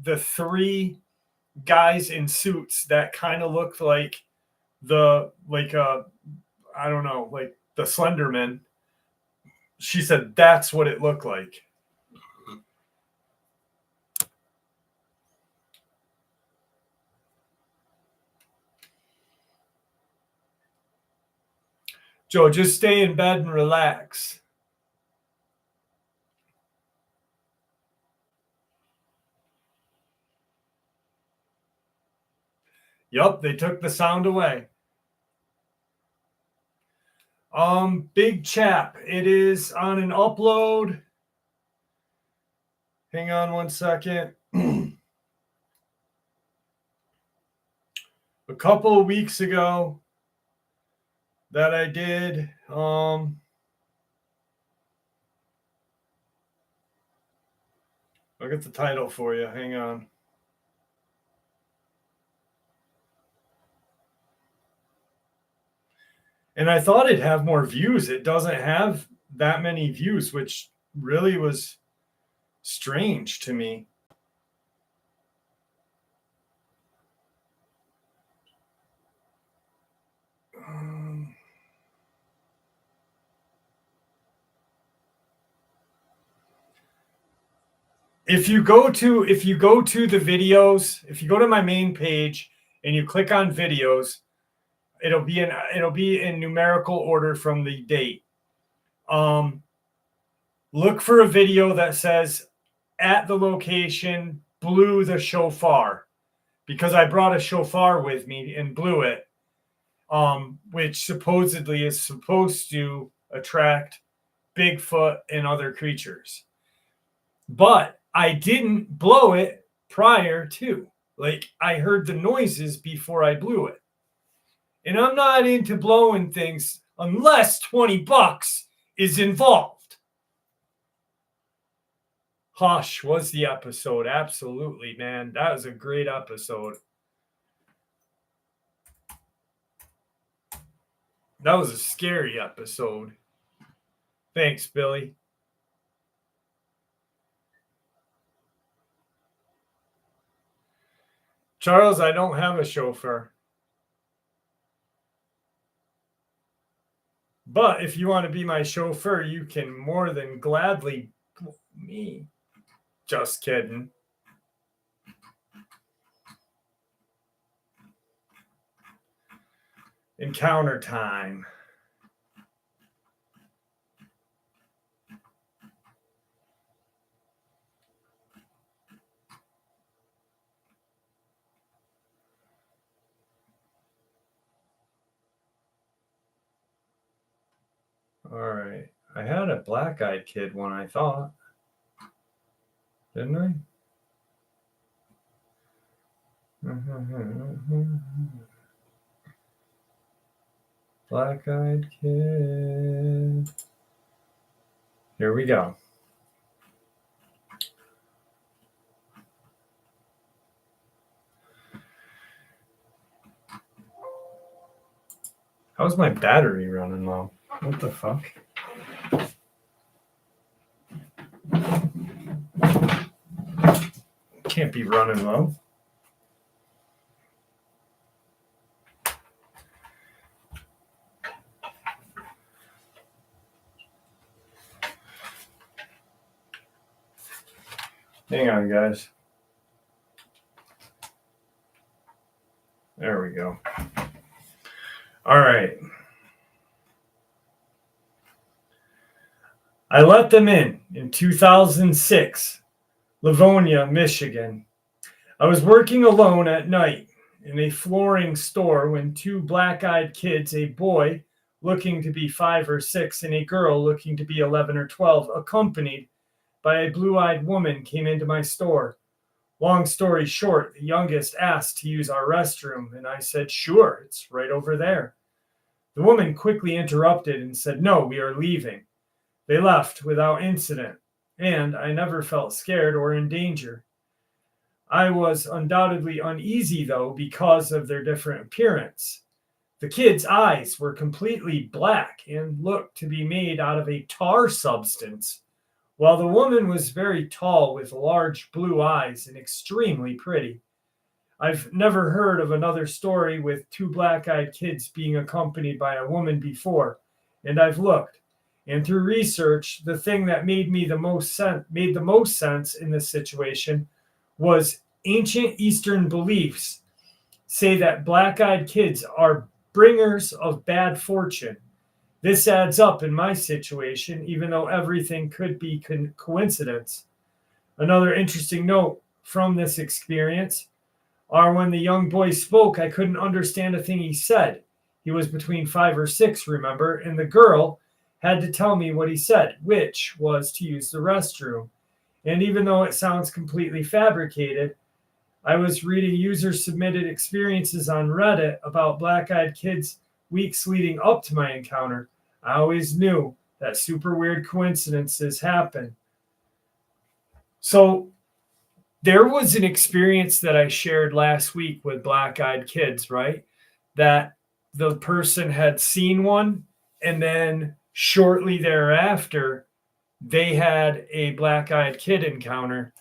the 3 guys in suits that kind of looked like I don't know, like the Slenderman. She said that's what it looked like. Joe, just stay in bed and relax. Yup, they took the sound away. Big Chap, it is on an upload. Hang on one second. A couple of weeks ago that I did. I'll get the title for you. Hang on. And I thought it'd have more views. It doesn't have that many views, which really was strange to me. If you go to the videos, if you go to my main page and you click on videos, it'll be in numerical order from the date. Look for a video that says at the location blew the shofar, because I brought a shofar with me and blew it, which supposedly is supposed to attract Bigfoot and other creatures. But I didn't blow it prior to. Like, I heard the noises before I blew it. And I'm not into blowing things unless $20 is involved. Hush was the episode. Absolutely, man. That was a great episode. That was a scary episode. Thanks, Billy. Charles, I don't have a chauffeur. But if you want to be my chauffeur, you can more than gladly me. Just kidding. Encounter time. All right. I had a black-eyed kid one, I thought. Didn't I? Black-eyed kid. Here we go. How's my battery running low? What the fuck? Can't be running low. Hang on, guys. There we go. All right. I let them in 2006, Livonia, Michigan. I was working alone at night in a flooring store when two black-eyed kids, a boy looking to be 5 or 6 and a girl looking to be 11 or 12, accompanied by a blue-eyed woman, came into my store. Long story short, the youngest asked to use our restroom, and I said, sure, it's right over there. The woman quickly interrupted and said, no, we are leaving. They left without incident, and I never felt scared or in danger. I was undoubtedly uneasy, though, because of their different appearance. The kids' eyes were completely black and looked to be made out of a tar substance, while the woman was very tall with large blue eyes and extremely pretty. I've never heard of another story with two black-eyed kids being accompanied by a woman before, and I've looked. And through research, the thing that made the most sense in this situation was ancient Eastern beliefs say that black-eyed kids are bringers of bad fortune. This adds up in my situation, even though everything could be coincidence. Another interesting note from this experience are when the young boy spoke, I couldn't understand a thing he said. He was between 5 or 6, remember, and the girl had to tell me what he said, which was to use the restroom. And even though it sounds completely fabricated, I was reading user submitted experiences on Reddit about black-eyed kids weeks leading up to my encounter. I always knew that super weird coincidences happen. So there was an experience that I shared last week with black-eyed kids, right? That the person had seen one, and then shortly thereafter, they had a black-eyed kid encounter.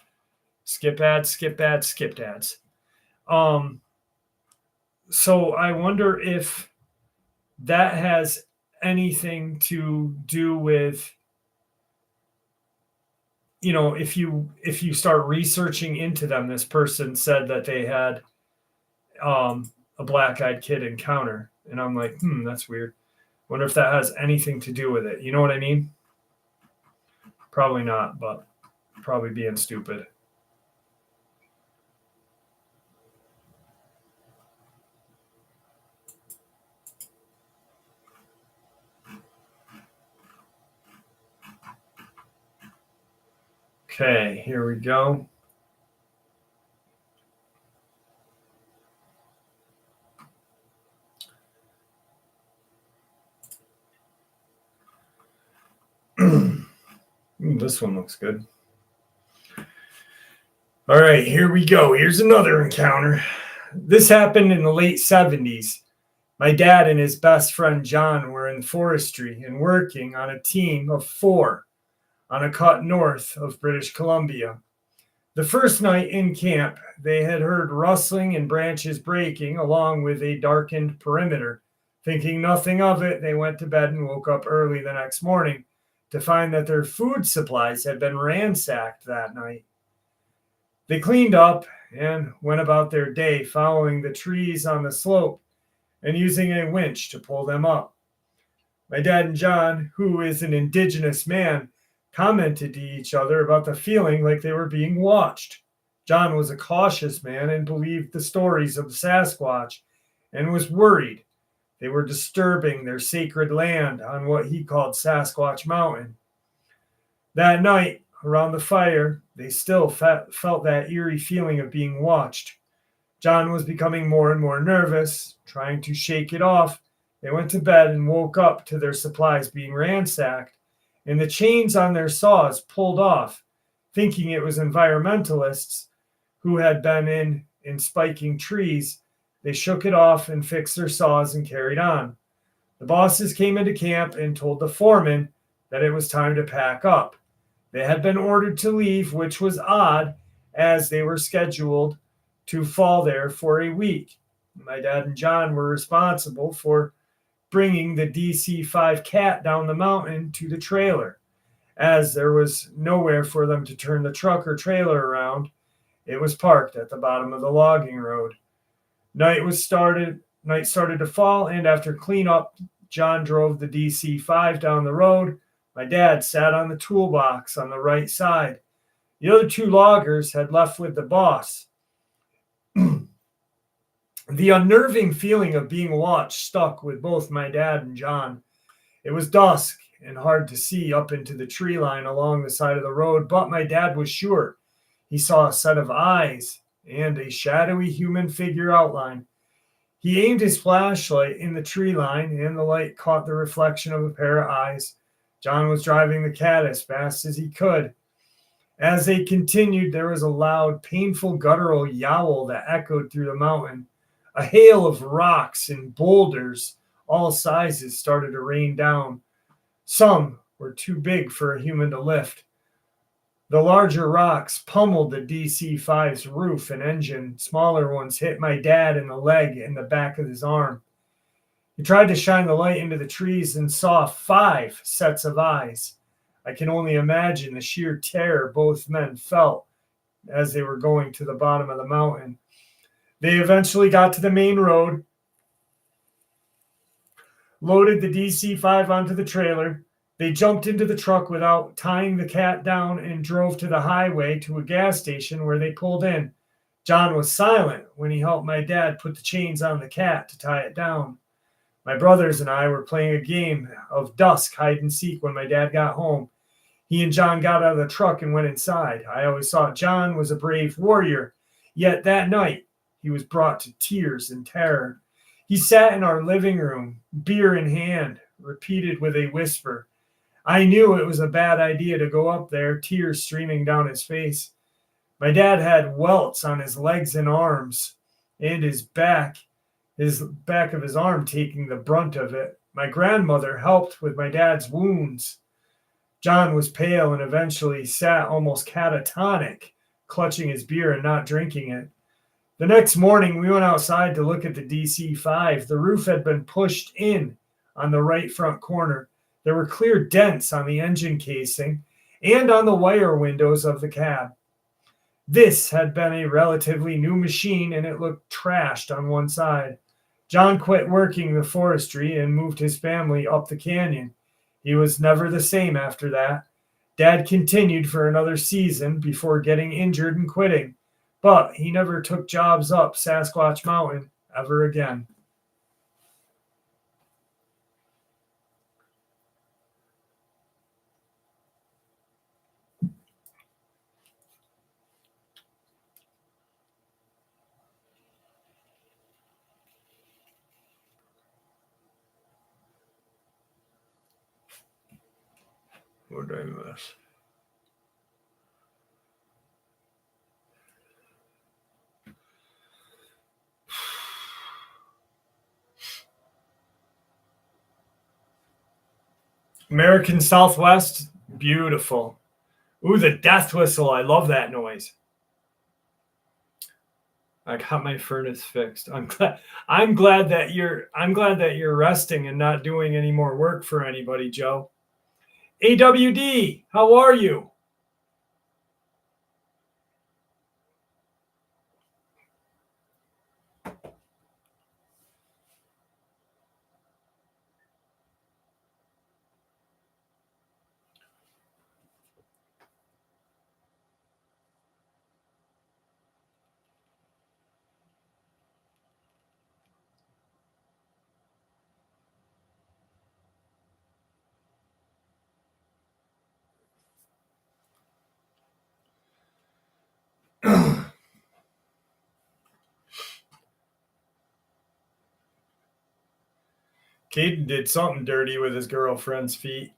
Skip ads, skip ads, skipped ads. So I wonder if that has anything to do with, if you start researching into them. This person said that they had a black-eyed kid encounter, and I'm like, that's weird. Wonder if that has anything to do with it. You know what I mean? Probably not, but probably being stupid. Okay, here we go. This one looks good. All right, here we go. Here's another encounter. This happened in the late 70s. My dad and his best friend John were in forestry and working on a team of 4 on a cut north of British Columbia. The first night in camp, they had heard rustling and branches breaking along with a darkened perimeter. Thinking nothing of it, they went to bed and woke up early the next morning to find that their food supplies had been ransacked that night. They cleaned up and went about their day, following the trees on the slope and using a winch to pull them up. My dad and John, who is an indigenous man, commented to each other about the feeling like they were being watched. John was a cautious man and believed the stories of Sasquatch and was worried they were disturbing their sacred land on what he called Sasquatch Mountain. That night, around the fire, they still felt that eerie feeling of being watched. John was becoming more and more nervous, trying to shake it off. They went to bed and woke up to their supplies being ransacked and the chains on their saws pulled off, thinking it was environmentalists who had been in spiking trees. They shook it off and fixed their saws and carried on. The bosses came into camp and told the foreman that it was time to pack up. They had been ordered to leave, which was odd, as they were scheduled to fall there for a week. My dad and John were responsible for bringing the DC-5 Cat down the mountain to the trailer. As there was nowhere for them to turn the truck or trailer around, it was parked at the bottom of the logging road. Night started to fall, and after cleanup, John drove the DC-5 down the road. My dad sat on the toolbox on the right side. The other 2 loggers had left with the boss. The unnerving feeling of being watched stuck with both my dad and John. It was dusk and hard to see up into the tree line along the side of the road, but my dad was sure he saw a set of eyes and a shadowy human figure outline. He aimed his flashlight in the tree line, and the light caught the reflection of a pair of eyes. John was driving the Cat as fast as he could. As they continued, there was a loud, painful, guttural yowl that echoed through the mountain. A hail of rocks and boulders, all sizes, started to rain down. Some were too big for a human to lift. The larger rocks pummeled the DC-5's roof and engine. Smaller ones hit my dad in the leg and the back of his arm. He tried to shine the light into the trees and saw 5 sets of eyes. I can only imagine the sheer terror both men felt as they were going to the bottom of the mountain. They eventually got to the main road, loaded the DC-5 onto the trailer. They jumped into the truck without tying the cat down and drove to the highway to a gas station where they pulled in. John was silent when he helped my dad put the chains on the cat to tie it down. My brothers and I were playing a game of dusk hide and seek when my dad got home. He and John got out of the truck and went inside. I always thought John was a brave warrior, yet that night he was brought to tears and terror. He sat in our living room, beer in hand, repeated with a whisper. I knew it was a bad idea to go up there, tears streaming down his face. My dad had welts on his legs and arms, and his back of his arm taking the brunt of it. My grandmother helped with my dad's wounds. John was pale and eventually sat almost catatonic, clutching his beer and not drinking it. The next morning, we went outside to look at the DC-5. The roof had been pushed in on the right front corner. There were clear dents on the engine casing and on the wire windows of the cab. This had been a relatively new machine, and it looked trashed on one side. John quit working the forestry and moved his family up the canyon. He was never the same after that. Dad continued for another season before getting injured and quitting. But he never took jobs up Sasquatch Mountain ever again. What did I miss? American Southwest, beautiful. Ooh, the death whistle. I love that noise. I got my furnace fixed. I'm glad that you're resting and not doing any more work for anybody, Joe. AWD, how are you? Caden did something dirty with his girlfriend's feet.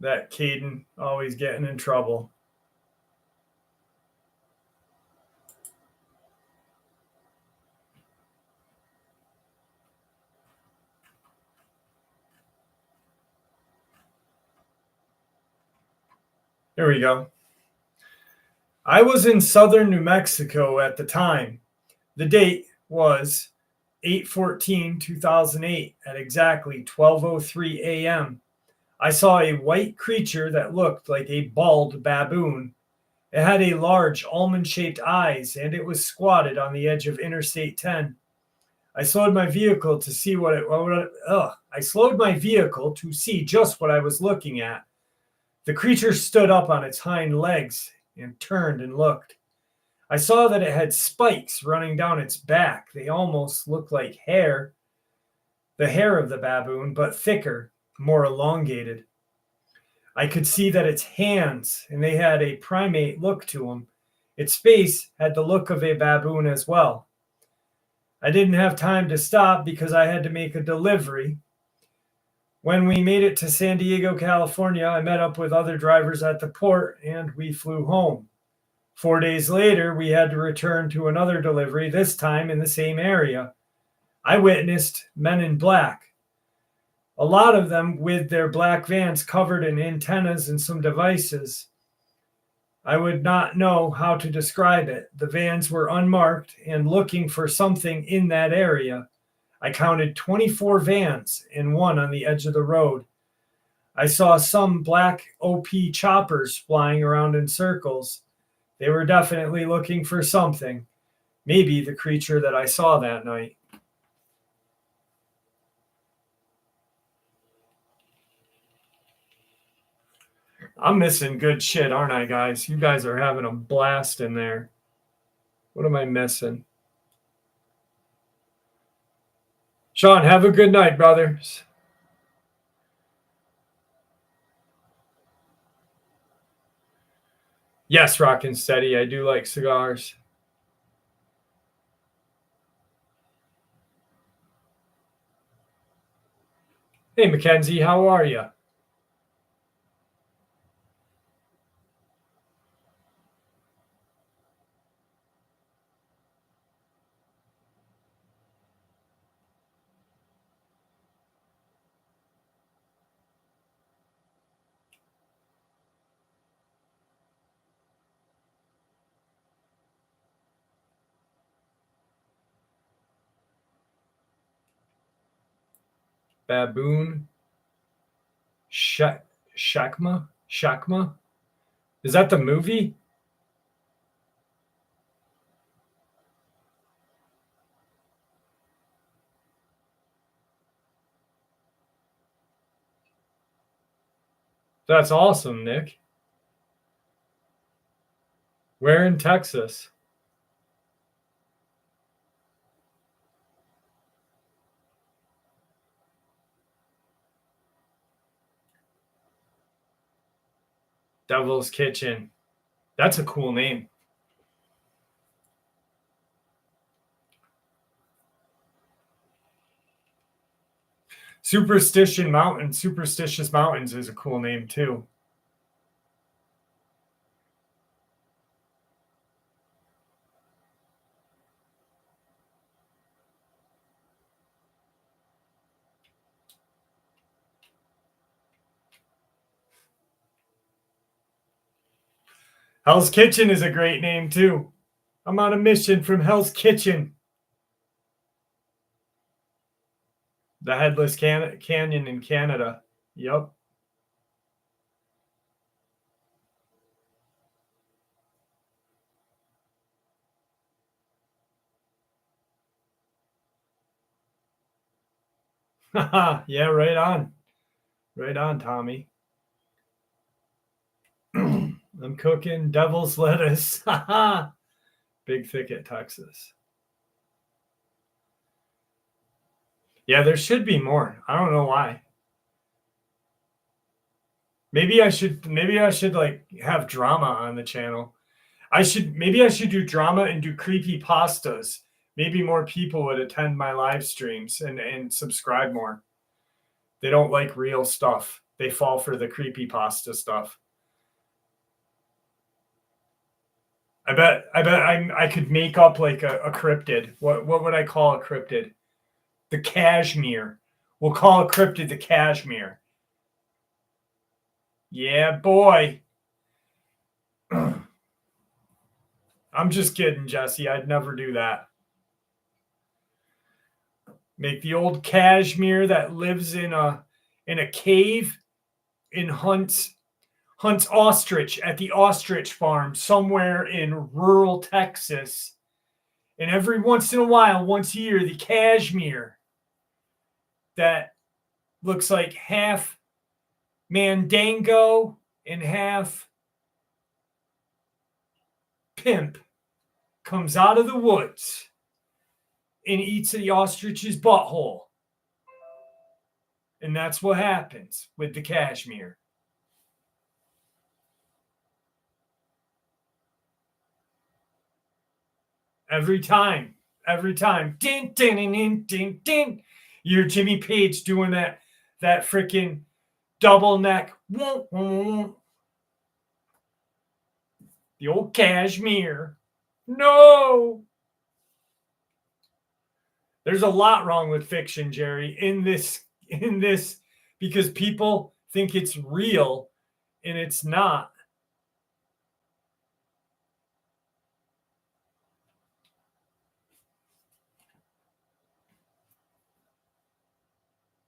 That Caden always getting in trouble. Here we go. I was in southern New Mexico at the time. The date was 8/14/2008 at exactly 12:03 a.m. I saw a white creature that looked like a bald baboon. It had a large almond-shaped eyes, and it was squatted on the edge of Interstate 10. I slowed my vehicle to see I slowed my vehicle to see just what I was looking at. The creature stood up on its hind legs and turned and looked. I saw that it had spikes running down its back. They almost looked like hair. The hair of the baboon, but thicker, more elongated. I could see that its hands, and they had a primate look to them. Its face had the look of a baboon as well. I didn't have time to stop because I had to make a delivery. When we made it to San Diego, California, I met up with other drivers at the port and we flew home. 4 days later, we had to return to another delivery, this time in the same area. I witnessed men in black. A lot of them with their black vans covered in antennas and some devices. I would not know how to describe it. The vans were unmarked and looking for something in that area. I counted 24 vans and one on the edge of the road. I saw some black OP choppers flying around in circles. They were definitely looking for something. Maybe the creature that I saw that night. I'm missing good shit, aren't I, guys? You guys are having a blast in there. What am I missing? Sean, have a good night, brothers. Yes, Rockin' Steady. I do like cigars. Hey, Mackenzie, how are you? Baboon. Shakma? Is that the movie? That's awesome, Nick. Where in Texas? Devil's Kitchen. That's a cool name. Superstitious Mountains is a cool name too. Hell's Kitchen is a great name too. I'm on a mission from Hell's Kitchen. The Headless Canyon in Canada. Yep. Yeah, right on. Right on, Tommy. I'm cooking devil's lettuce. Big Thicket, Texas. Yeah, there should be more. I don't know why. Maybe I should like have drama on the channel. I should do drama and do creepy pastas. Maybe more people would attend my live streams and subscribe more. They don't like real stuff. They fall for the creepy pasta stuff. I bet I could make up like a cryptid. What would I call a cryptid? The Cashmere. We'll call a cryptid the Cashmere. Yeah, boy. I'm just kidding, Jesse. I'd never do that. Make the old Cashmere that lives in a cave and hunts ostrich at the ostrich farm somewhere in rural Texas. And every once in a while, once a year, the Cashmere that looks like half Mandango and half pimp comes out of the woods and eats the ostrich's butthole. And that's what happens with the Cashmere. Every time. Din, din, din, din, din, din. You're Jimmy Page doing that freaking double neck. The old Cashmere. No. There's a lot wrong with fiction, Jerry, in this because people think it's real and it's not.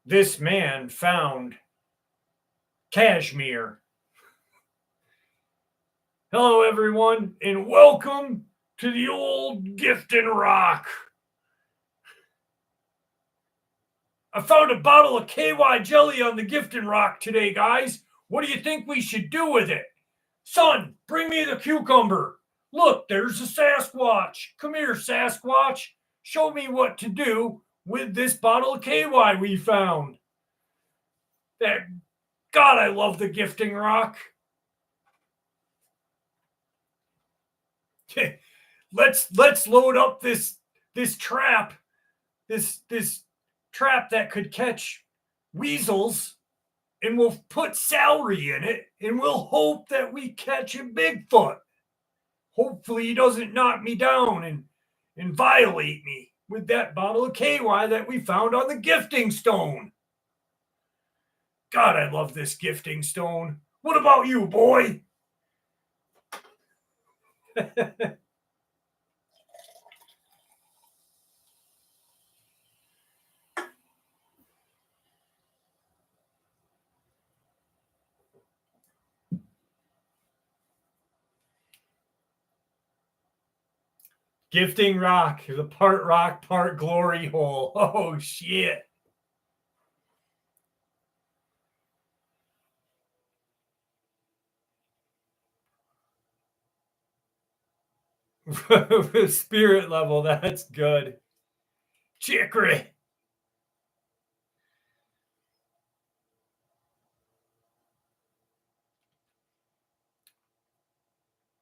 This man found Kashmir. Hello, everyone, and welcome to the old Gifting Rock. I found a bottle of KY jelly on the Gifting Rock today, guys. What do you think we should do with it? Son, bring me the cucumber. Look, there's a Sasquatch. Come here, Sasquatch. Show me what to do with this bottle of KY we found. God, I love the Gifting Rock. Let's load up this trap. This trap that could catch weasels, and we'll put celery in it, and we'll hope that we catch a Bigfoot. Hopefully he doesn't knock me down and violate me with that bottle of KY that we found on the gifting stone. God, I love this gifting stone. What about you, boy? Gifting rock, the part rock, part glory hole. Oh, shit. Spirit level, that's good. Chicory.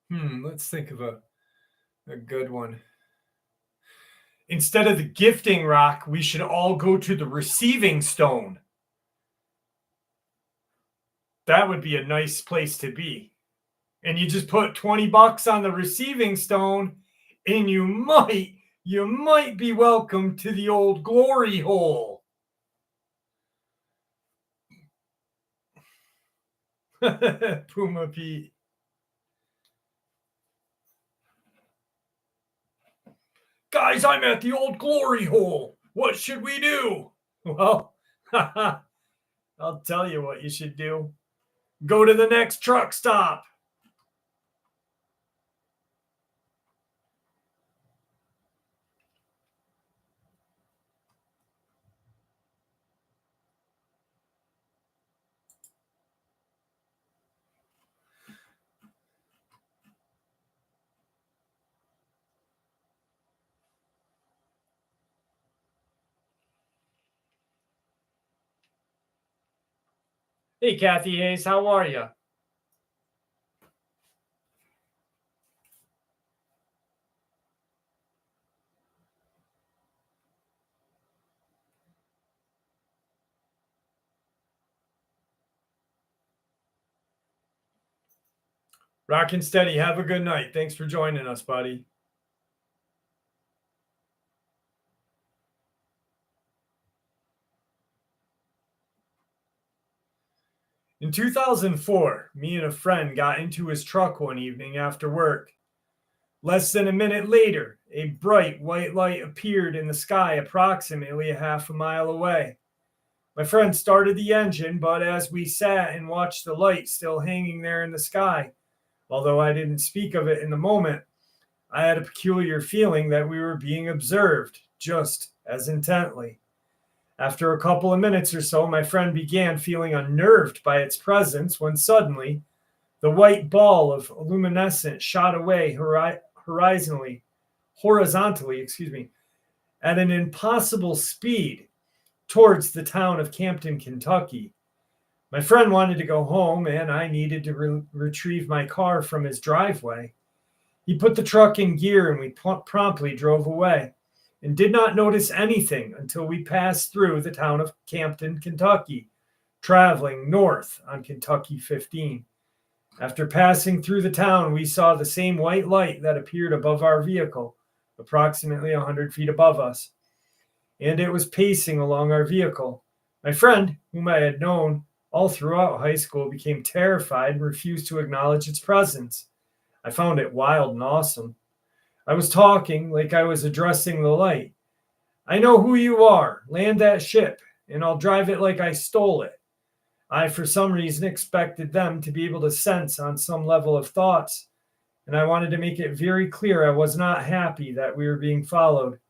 Let's think of a good one. Instead of the gifting rock, we should all go to the receiving stone. That would be a nice place to be. And you just put $20 on the receiving stone, and you might be welcome to the old glory hole. Puma Pete. Guys, I'm at the old glory hole. What should we do? Well, I'll tell you what you should do. Go to the next truck stop. Hey, Kathy Hayes, how are you? Rockin' steady. Have a good night. Thanks for joining us, buddy. In 2004, me and a friend got into his truck one evening after work. Less than a minute later, a bright white light appeared in the sky approximately a half a mile away. My friend started the engine, but as we sat and watched the light still hanging there in the sky, although I didn't speak of it in the moment, I had a peculiar feeling that we were being observed just as intently. After a couple of minutes or so, my friend began feeling unnerved by its presence when suddenly the white ball of luminescence shot away horizontally, at an impossible speed towards the town of Campton, Kentucky. My friend wanted to go home, and I needed to retrieve my car from his driveway. He put the truck in gear, and we promptly drove away, and did not notice anything until we passed through the town of Campton, Kentucky, traveling north on Kentucky 15. After passing through the town, we saw the same white light that appeared above our vehicle, approximately 100 feet above us, and it was pacing along our vehicle. My friend, whom I had known all throughout high school, became terrified and refused to acknowledge its presence. I found it wild and awesome. I was talking like I was addressing the light. I know who you are. Land that ship, and I'll drive it like I stole it. I, for some reason, expected them to be able to sense on some level of thoughts, and I wanted to make it very clear I was not happy that we were being followed.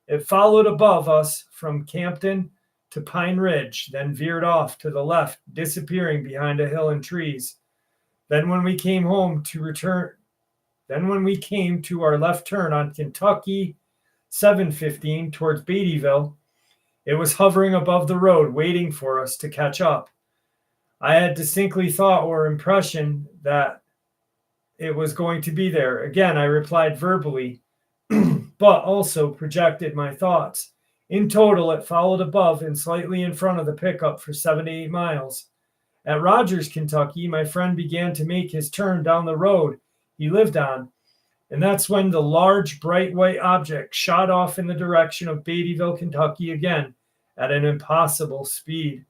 It followed above us from Campton to Pine Ridge, then veered off to the left, disappearing behind a hill and trees. Then when we came to our left turn on Kentucky 715 towards Beattyville, it was hovering above the road, waiting for us to catch up. I had distinctly thought or impression that it was going to be there. Again, I replied verbally, but also projected my thoughts. In total, it followed above and slightly in front of the pickup for 7 to 8 miles. At Rogers, Kentucky, my friend began to make his turn down the road he lived on, and that's when the large, bright white object shot off in the direction of Beattyville, Kentucky again at an impossible speed.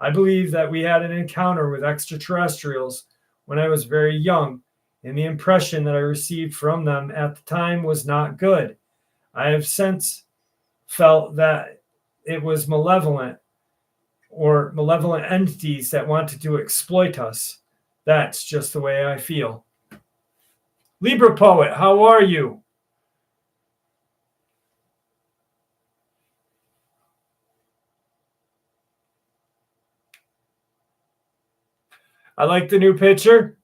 I believe that we had an encounter with extraterrestrials when I was very young, and the impression that I received from them at the time was not good. I have since felt that it was malevolent or malevolent entities that wanted to exploit us. That's just the way I feel. Libra Poet, how are you? I like the new picture.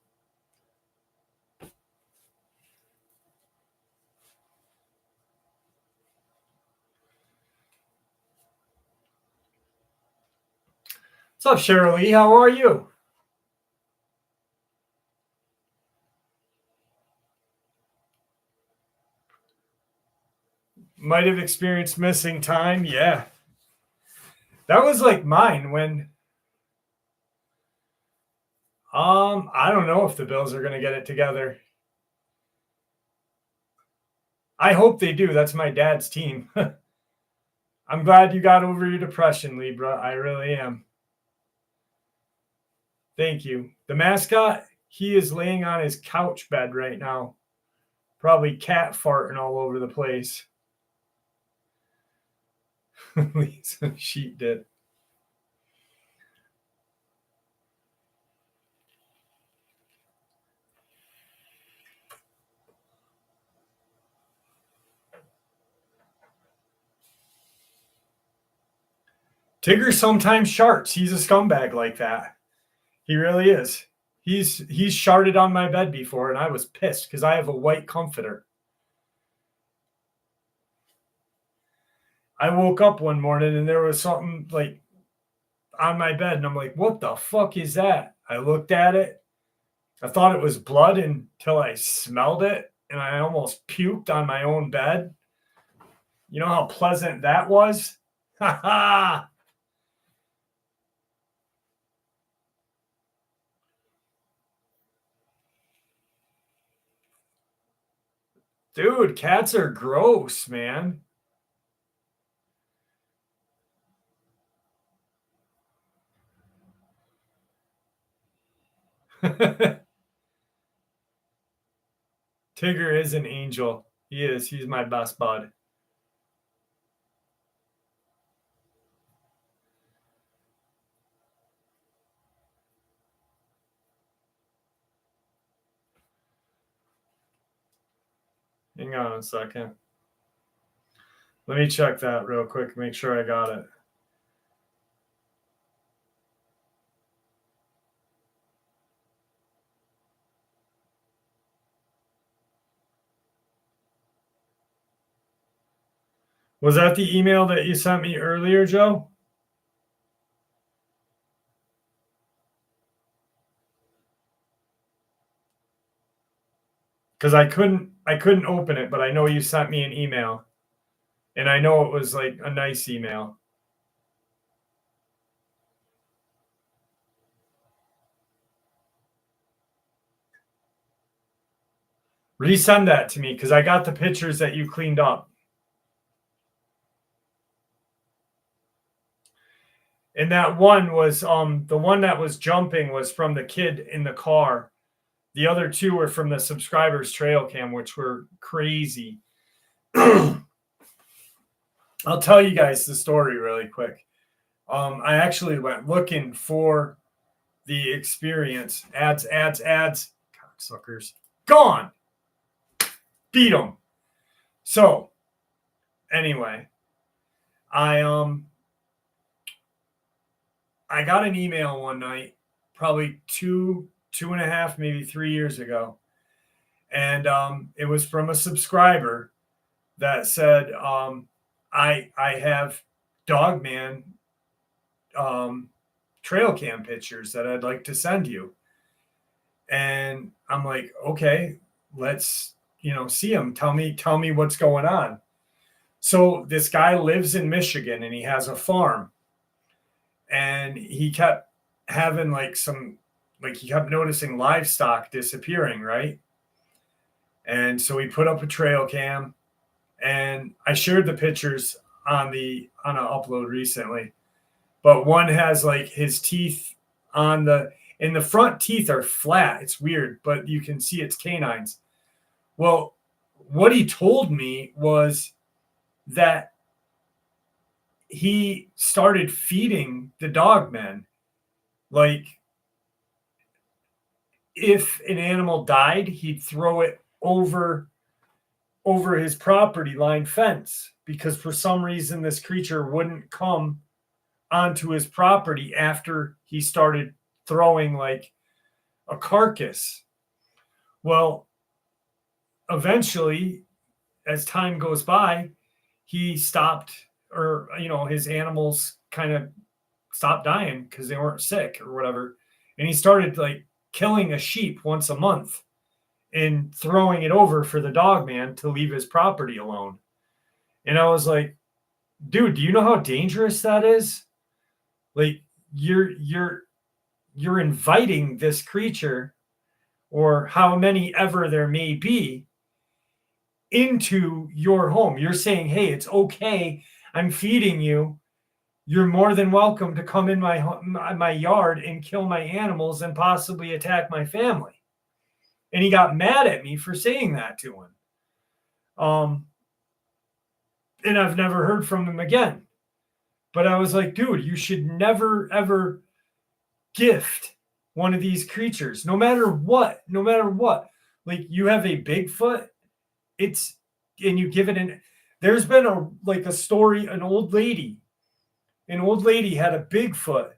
What's up, Shirley? How are you? Might have experienced missing time. Yeah. That was like mine when I don't know if the Bills are going to get it together. I hope they do. That's my dad's team. I'm glad you got over your depression, Libra. I really am. Thank you. The mascot, he is laying on his couch bed right now. Probably cat farting all over the place. Lisa Sheet did. Tigger sometimes sharts. He's a scumbag like that. He really is. He's sharted on my bed before, and I was pissed because I have a white comforter. I woke up one morning and there was something like on my bed, and I'm like, what the fuck is that? I looked at it. I thought it was blood until I smelled it, and I almost puked on my own bed. You know how pleasant that was? Ha ha! Dude, cats are gross, man. Tigger is an angel. He is. He's my best bud. Hang on a second. Let me check that real quick, make sure I got it. Was that the email that you sent me earlier, Joe? Because I couldn't open it, but I know you sent me an email. And I know it was like a nice email. Resend that to me because I got the pictures that you cleaned up. And that one was the one that was jumping was from the kid in the car. The other two were from the subscribers trail cam, which were crazy. I'll tell you guys the story really quick. I actually went looking for the experience. Ads. Cocksuckers. Gone. Beat them. So, anyway, I got an email one night, probably two and a half, maybe 3 years ago. And it was from a subscriber that said, I have Dogman trail cam pictures that I'd like to send you. And I'm like, okay, let's, see them. Tell me what's going on. So this guy lives in Michigan and he has a farm. And he kept having he kept noticing livestock disappearing, right? And so he put up a trail cam, and I shared the pictures on an upload recently. But one has like his teeth in the front teeth are flat. It's weird, but you can see it's canines. Well, what he told me was that he started feeding the dogmen. Like, if an animal died, he'd throw it over his property line fence, because for some reason this creature wouldn't come onto his property after he started throwing like a carcass. Well, eventually, as time goes by, he stopped, or his animals kind of stopped dying because they weren't sick or whatever, and he started like killing a sheep once a month and throwing it over for the dog man to leave his property alone. And I was like, dude, do you know how dangerous that is? Like, you're inviting this creature, or how many ever there may be, into your home. You're saying, hey, it's okay, I'm feeding you. You're more than welcome to come in my yard and kill my animals and possibly attack my family. And he got mad at me for saying that to him. And I've never heard from him again. But I was like, dude, you should never, ever gift one of these creatures, no matter what. Like, you have a Bigfoot, and you give it there's been a story, an old lady had a Bigfoot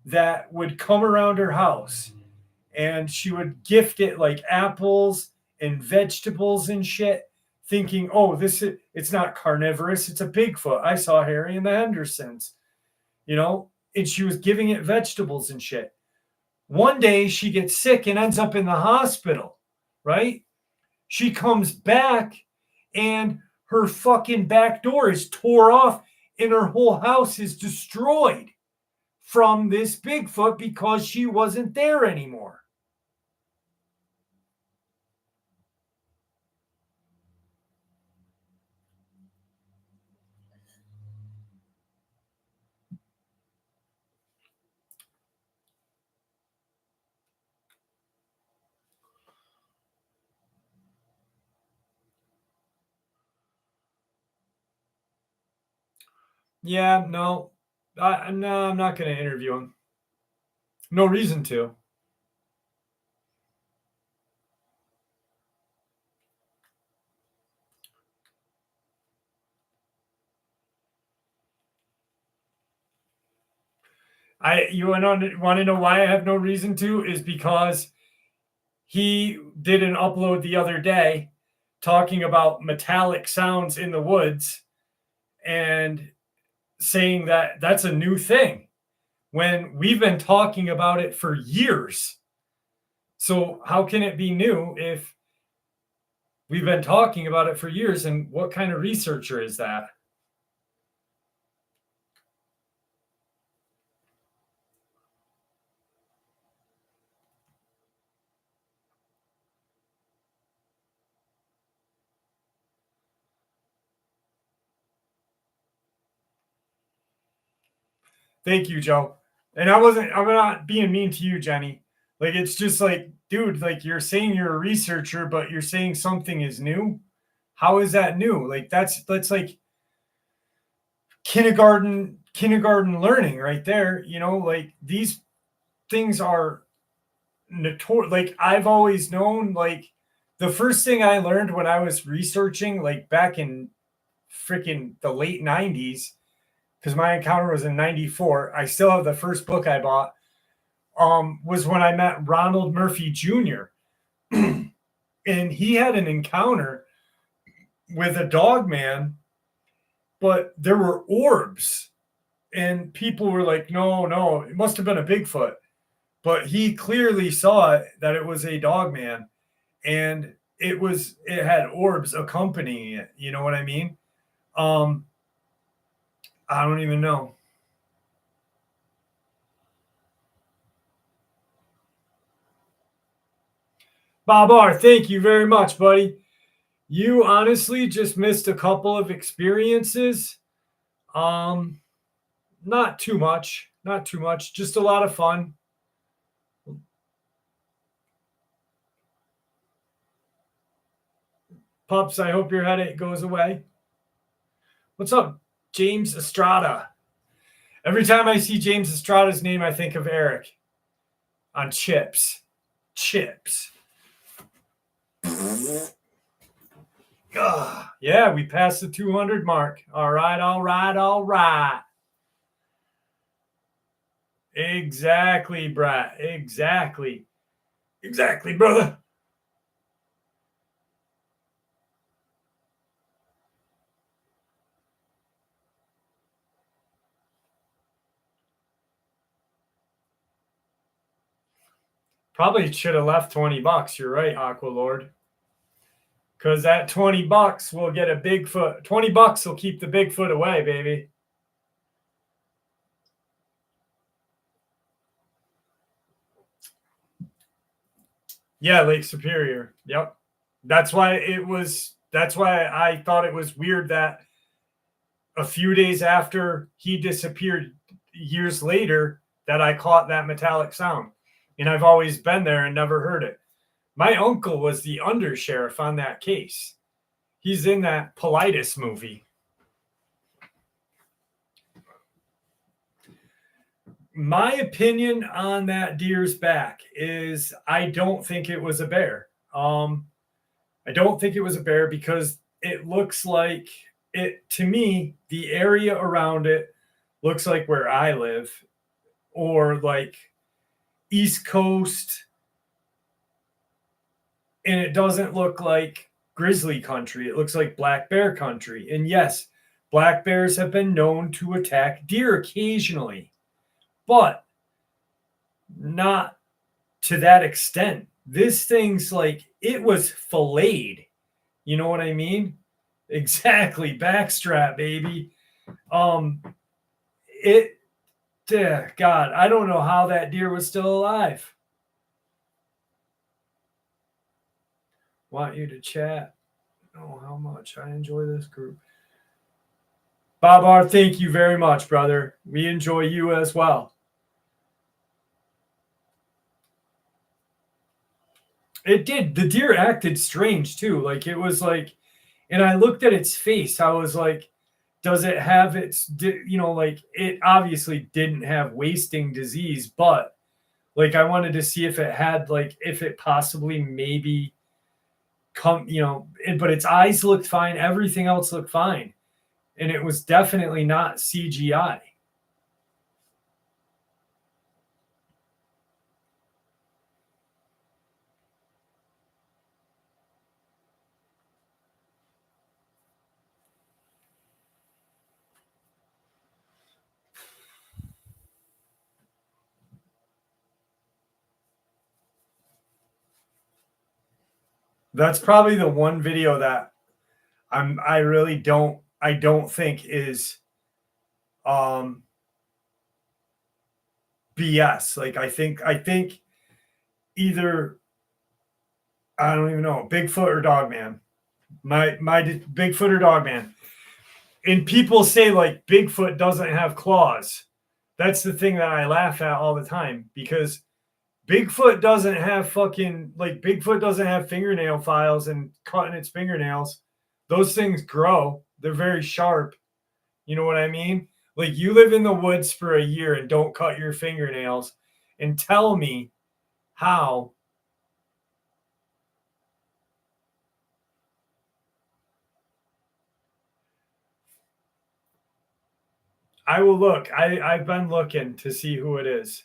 that would come around her house, and she would gift it like apples and vegetables and shit, thinking, oh, it's not carnivorous, it's a Bigfoot. I saw Harry and the Hendersons, and she was giving it vegetables and shit. One day she gets sick and ends up in the hospital, right? She comes back and her fucking back door is tore off and her whole house is destroyed from this Bigfoot because she wasn't there anymore. Yeah, no, no, I'm not going to interview him. No reason to. You want to know why I have no reason to? Is because he did an upload the other day talking about metallic sounds in the woods and saying that that's a new thing when we've been talking about it for years. So how can it be new if we've been talking about it for years? And what kind of researcher is that? Thank you, Joe. And I'm not being mean to you, Jenny. Like, it's just like, dude, like you're saying you're a researcher, but you're saying something is new. How is that new? Like that's like kindergarten learning right there. You know, like these things are notorious. Like I've always known, like the first thing I learned when I was researching, like back in freaking the late 90s, because my encounter was in 94. I still have the first book I bought, was when I met Ronald Murphy Jr. And he had an encounter with a dog man, but there were orbs. And people were like, no, it must have been a Bigfoot. But he clearly saw it, that it was a dog man. And it had orbs accompanying it. You know what I mean? I don't even know. Bob R, thank you very much, buddy. You honestly just missed a couple of experiences. Not too much. Not too much. Just a lot of fun. Pups, I hope your headache goes away. What's up, James Estrada? Every time I see James Estrada's name, I think of Eric on Chips. Chips. Yeah, we passed the 200 mark. All right. Exactly, Brett. Exactly, brother. Probably should have left $20. You're right, Aqua Lord. Because that $20 will get a Bigfoot. $20 will keep the Bigfoot away, baby. Yeah, Lake Superior. Yep. That's why I thought it was weird that a few days after he disappeared years later that I caught that metallic sound. And I've always been there and never heard it. My uncle was the undersheriff on that case. He's in that Politis movie. My opinion on that deer's back is I don't think it was a bear. I don't think it was a bear because it looks like it, to me, the area around it looks like where I live, or like East Coast, and it doesn't look like grizzly country. It looks like black bear country. And yes, black bears have been known to attack deer occasionally, but not to that extent. This thing's like, it was filleted. You know what I mean? Exactly. Backstrap, baby. God, I don't know how that deer was still alive. Want you to chat. Oh, how much I enjoy this group. Bob R, thank you very much, brother. We enjoy you as well. It did. The deer acted strange too. Like it was like, and I looked at its face. I was like, does it have its, like it obviously didn't have wasting disease, but like I wanted to see if it had, like, if it possibly maybe but its eyes looked fine. Everything else looked fine. And it was definitely not CGI. That's probably the one video that I don't think is BS. Like I think either, I don't even know, Bigfoot or Dogman. My Bigfoot or Dogman. And people say like Bigfoot doesn't have claws. That's the thing that I laugh at all the time, because Bigfoot doesn't have Bigfoot doesn't have fingernail files and cutting its fingernails. Those things grow. They're very sharp. You know what I mean? Like, you live in the woods for a year and don't cut your fingernails, and tell me how. I will look. I've been looking to see who it is.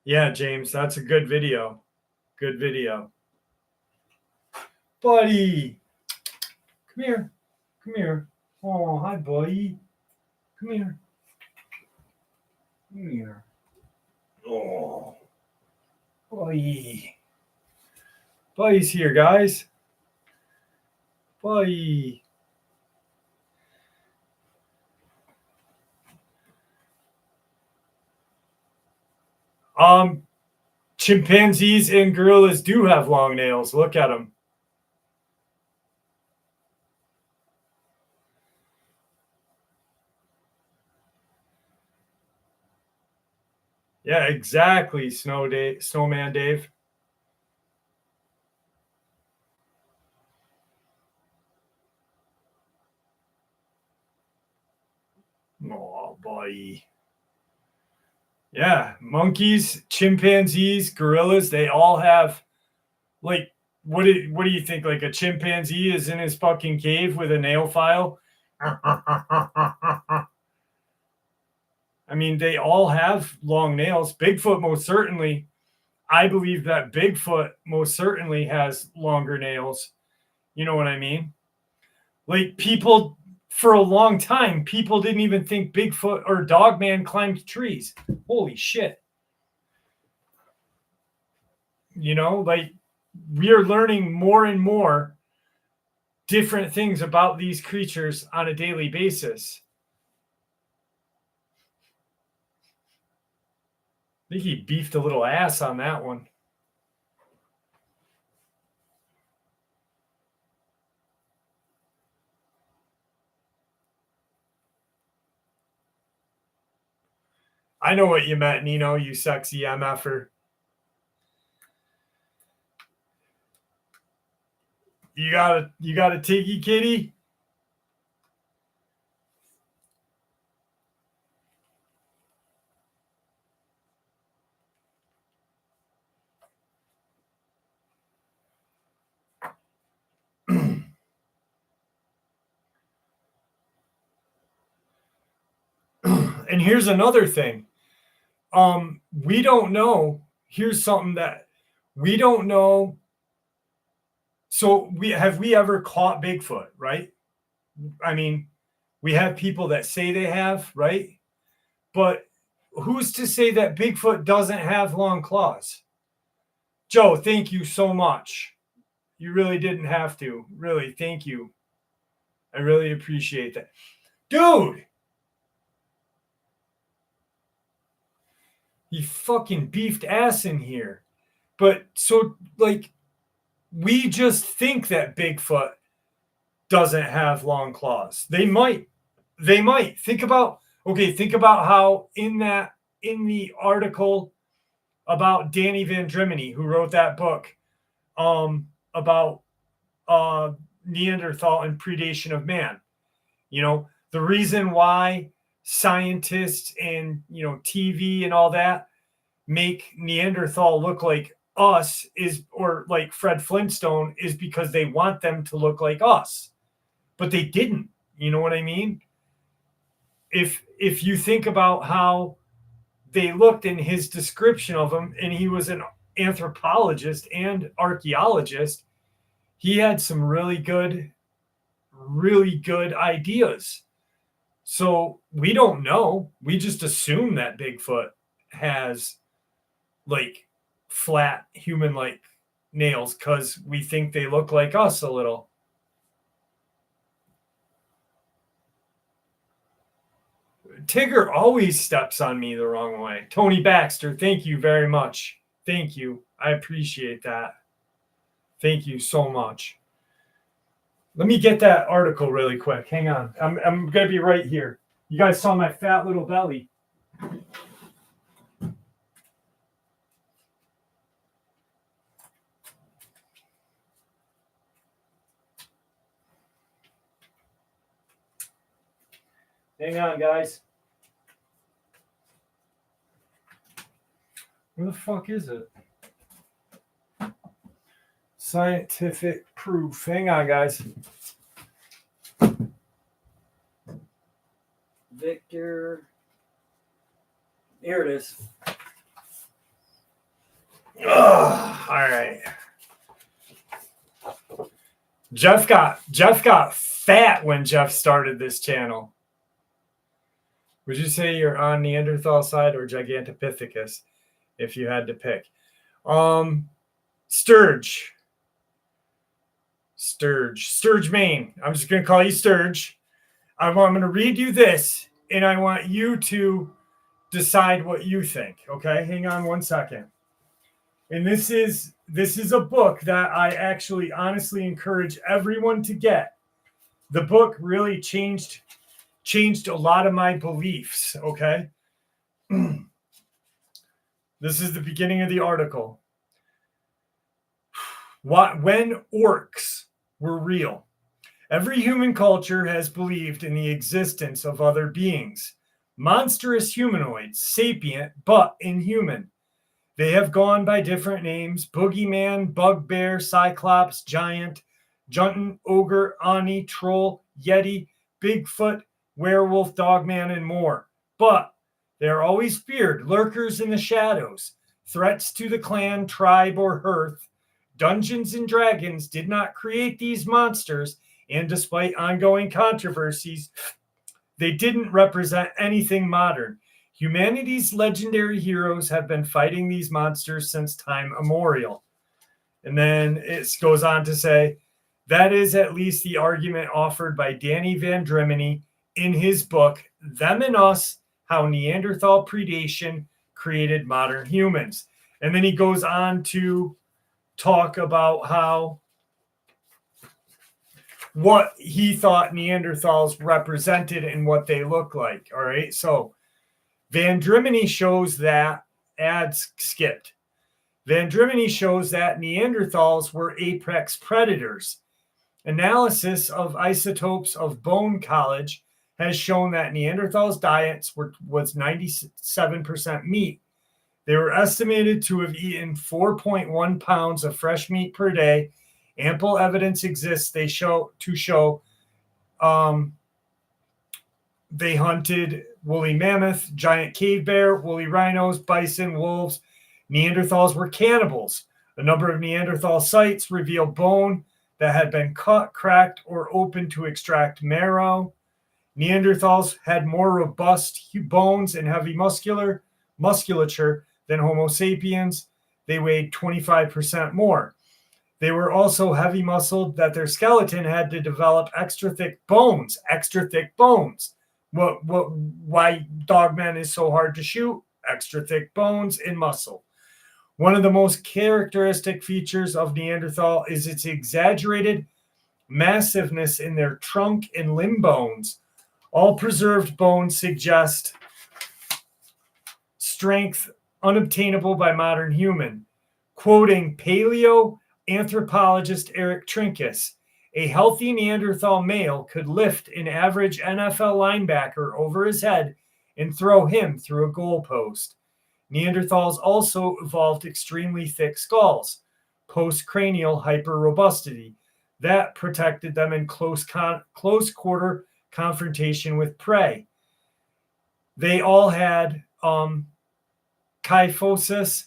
Yeah, James, that's a good video. Good video. Buddy, come here. Come here. Oh, hi, buddy. Come here. Come here. Oh, buddy. Buddy's here, guys. Buddy. Chimpanzees and gorillas do have long nails. Look at them. Yeah, exactly. Snowman Dave. Oh, buddy. Yeah, monkeys, chimpanzees, gorillas, they all have, like, what do you think? Like, a chimpanzee is in his fucking cave with a nail file? I mean, they all have long nails. Bigfoot most certainly. I believe that Bigfoot most certainly has longer nails. You know what I mean? Like, people, for a long time, people didn't even think Bigfoot or Dogman climbed trees. Holy shit. You know, like, we are learning more and more different things about these creatures on a daily basis. I think he beefed a little ass on that one. I know what you meant, Nino, you sexy MFer. You got a Tiggy kitty? And here's another thing. We don't know. Here's something that we don't know. So we ever caught Bigfoot, right? I mean, we have people that say they have, right? But who's to say that Bigfoot doesn't have long claws? Joe, thank you so much. You really didn't have to. Really, thank you. I really appreciate that. Dude, he fucking beefed ass in here. But so, like, we just think that Bigfoot doesn't have long claws. They might. They might. Think about how in the article about Danny Van Drimini, who wrote that book about Neanderthal and predation of man. You know, the reason why scientists and, TV and all that make Neanderthal look like us or like Fred Flintstone, is because they want them to look like us. But they didn't. You know what I mean? If you think about how they looked in his description of them, and he was an anthropologist and archaeologist, he had some really good ideas. So we don't know. We just assume that Bigfoot has, like, flat human like nails because we think they look like us a little. Tigger always steps on me the wrong way. Tony Baxter, thank you very much. Thank you. I appreciate that. Thank you so much. Let me get that article really quick. Hang on. I'm going to be right here. You guys saw my fat little belly. Hang on, guys. Where the fuck is it? Scientific proof. Hang on, guys. Victor. Here it is. All right. Jeff got fat when Jeff started this channel. Would you say you're on Neanderthal side or Gigantopithecus if you had to pick? Sturge, Maine. I'm just going to call you Sturge. I'm going to read you this, and I want you to decide what you think. Okay, hang on one second. And this is a book that I actually honestly encourage everyone to get. The book really changed a lot of my beliefs. Okay, this is the beginning of the article. When orcs were real. Every human culture has believed in the existence of other beings, monstrous humanoids, sapient but inhuman. They have gone by different names: boogeyman, bugbear, cyclops, giant, juntan, ogre, Ani, troll, yeti, Bigfoot, werewolf, dogman, and more. But they are always feared, lurkers in the shadows, threats to the clan, tribe, or hearth. Dungeons and Dragons did not create these monsters, and despite ongoing controversies, they didn't represent anything modern. Humanity's legendary heroes have been fighting these monsters since time immemorial. And then it goes on to say, that is at least the argument offered by Danny Van Drimeny in his book, Them and Us, How Neanderthal Predation Created Modern Humans. And then he goes on to talk about what he thought Neanderthals represented and what they look like. All right. So Van Drimeny shows that ads skipped. Van Drimeny shows that Neanderthals were apex predators. Analysis of isotopes of bone collage has shown that Neanderthals' diets was 97% meat. They were estimated to have eaten 4.1 pounds of fresh meat per day. Ample evidence exists they hunted woolly mammoth, giant cave bear, woolly rhinos, bison, wolves. Neanderthals were cannibals. A number of Neanderthal sites reveal bone that had been cut, cracked, or opened to extract marrow. Neanderthals had more robust bones and heavy musculature than Homo sapiens. They weighed 25% more. They were also heavy muscled that their skeleton had to develop extra thick bones. Why Dogman is so hard to shoot? Extra thick bones and muscle. One of the most characteristic features of Neanderthal is its exaggerated massiveness in their trunk and limb bones. All preserved bones suggest strength unobtainable by modern human. Quoting paleoanthropologist Eric Trinkus, a healthy Neanderthal male could lift an average NFL linebacker over his head and throw him through a goalpost. Neanderthals also evolved extremely thick skulls, postcranial hyperrobustity, that protected them in close quarter confrontation with prey. They all had kyphosis,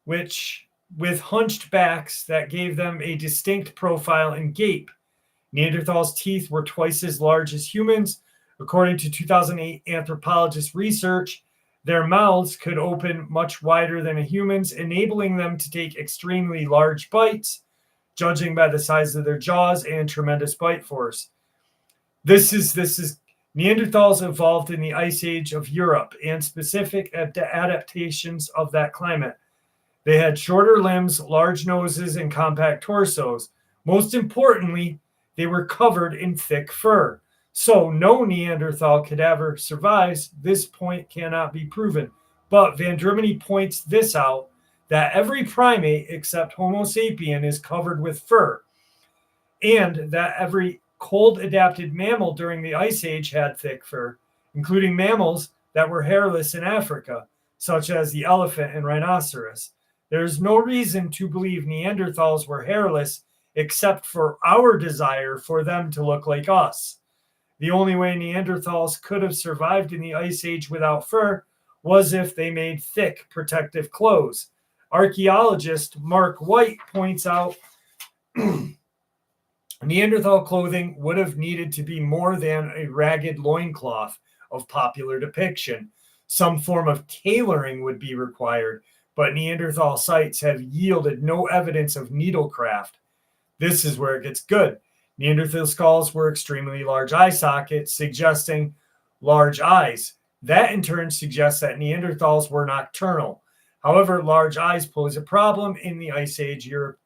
which with hunched backs that gave them a distinct profile and gape. Neanderthals' teeth were twice as large as humans. According to 2008 anthropologist research, their mouths could open much wider than a human's, enabling them to take extremely large bites, judging by the size of their jaws and tremendous bite force. This is Neanderthals evolved in the Ice Age of Europe and specific adaptations of that climate. They had shorter limbs, large noses, and compact torsos. Most importantly, they were covered in thick fur. So no Neanderthal cadaver survives. This point cannot be proven. But Vendramini points this out, that every primate except Homo sapien is covered with fur, and that every cold adapted mammal during the Ice Age had thick fur, including mammals that were hairless in Africa, such as the elephant and rhinoceros. There is no reason to believe Neanderthals were hairless except for our desire for them to look like us. The only way Neanderthals could have survived in the Ice Age without fur was if they made thick protective clothes. Archaeologist Mark White points out Neanderthal clothing would have needed to be more than a ragged loincloth of popular depiction. Some form of tailoring would be required, but Neanderthal sites have yielded no evidence of needlecraft. This is where it gets good. Neanderthal skulls were extremely large eye sockets, suggesting large eyes. That in turn suggests that Neanderthals were nocturnal. However, large eyes pose a problem in the Ice Age. Europe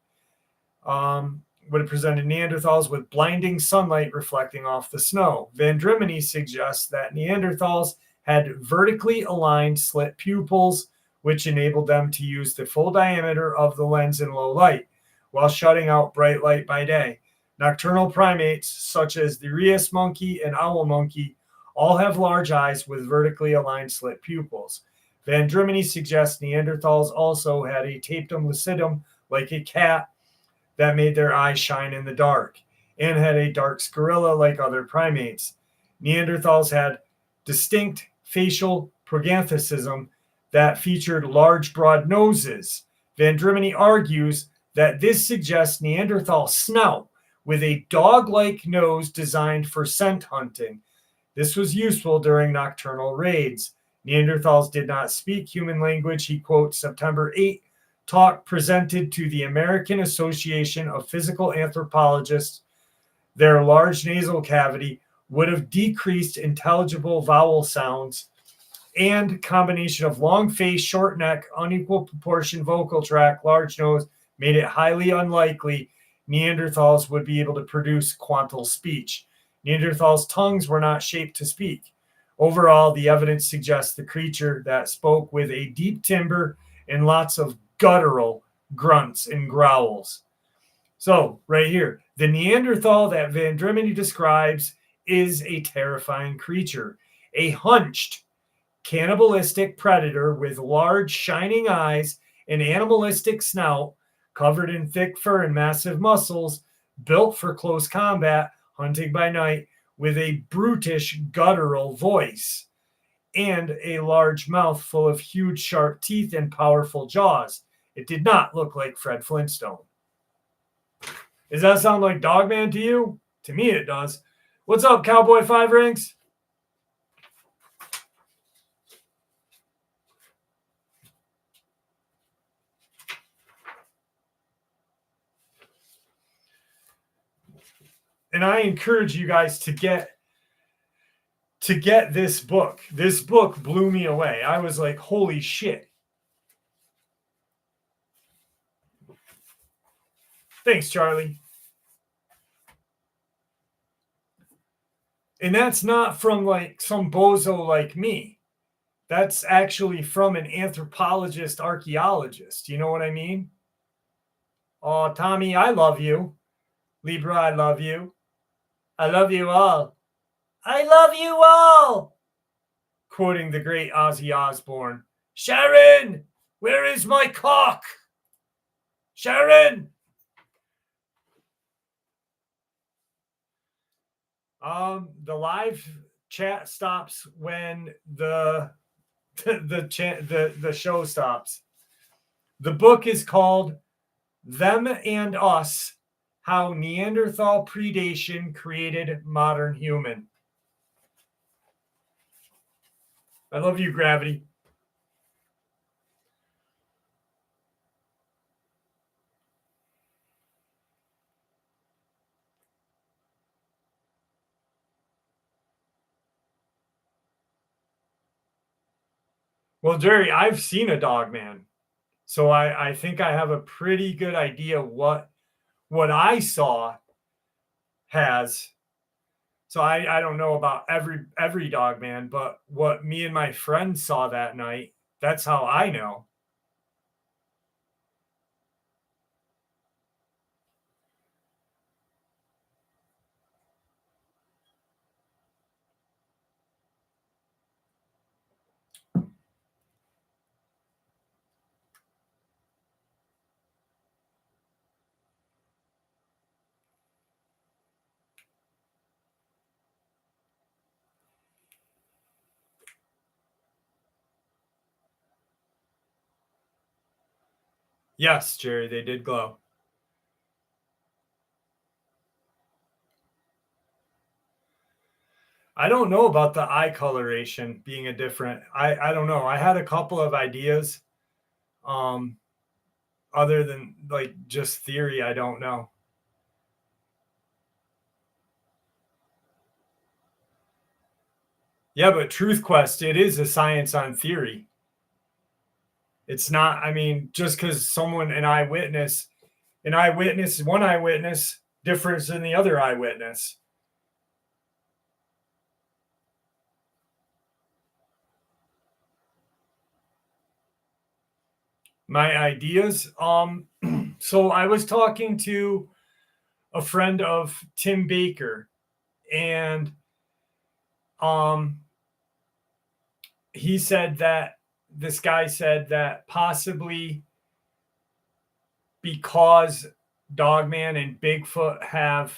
would have presented Neanderthals with blinding sunlight reflecting off the snow. Vendramini suggests that Neanderthals had vertically aligned slit pupils, which enabled them to use the full diameter of the lens in low light, while shutting out bright light by day. Nocturnal primates, such as the rhesus monkey and owl monkey, all have large eyes with vertically aligned slit pupils. Vendramini suggests Neanderthals also had a tapetum lucidum, like a cat, that made their eyes shine in the dark, and had a dark sclerilla like other primates. Neanderthals had distinct facial prognathism that featured large, broad noses. Vendramini argues that this suggests Neanderthal snout with a dog-like nose designed for scent hunting. This was useful during nocturnal raids. Neanderthals did not speak human language. He quotes September 8 talk presented to the American Association of Physical Anthropologists. Their large nasal cavity would have decreased intelligible vowel sounds, and combination of long face, short neck, unequal proportion vocal tract, large nose made it highly unlikely Neanderthals would be able to produce quantal speech. Neanderthals' tongues were not shaped to speak. Overall, the evidence suggests the creature that spoke with a deep timbre and lots of guttural grunts and growls. So, right here, the Neanderthal that Vendramini describes is a terrifying creature, a hunched, cannibalistic predator with large, shining eyes, an animalistic snout, covered in thick fur and massive muscles, built for close combat, hunting by night, with a brutish, guttural voice, and a large mouth full of huge, sharp teeth and powerful jaws. It did not look like Fred Flintstone. Does that sound like Dogman to you? To me, it does. What's up, Cowboy Five Rings? And I encourage you guys to get this book. This book blew me away. I was like, holy shit. Thanks, Charlie. And that's not from like some bozo like me. That's actually from an anthropologist, archaeologist. You know what I mean? Oh, Tommy, I love you. Libra, I love you. I love you all. I love you all. Quoting the great Ozzy Osbourne. Sharon, where is my cock? Sharon. The live chat stops when the show stops. The book is called Them and Us: How Neanderthal Predation Created Modern Human. I love you, Gravity. Well, Jerry, I've seen a dog man, so I think I have a pretty good idea what I saw has. So I don't know about every dog man, but what me and my friend saw that night, that's how I know. Yes, Jerry, they did glow. I don't know about the eye coloration being a different. I don't know. I had a couple of ideas. Um, Other than like just theory, I don't know. Yeah, but Truth Quest, it is a science on theory. It's not, I mean, just because one eyewitness differs than the other eyewitness. My ideas. So I was talking to a friend of Tim Baker, and um he said that this guy said that possibly because Dogman and Bigfoot have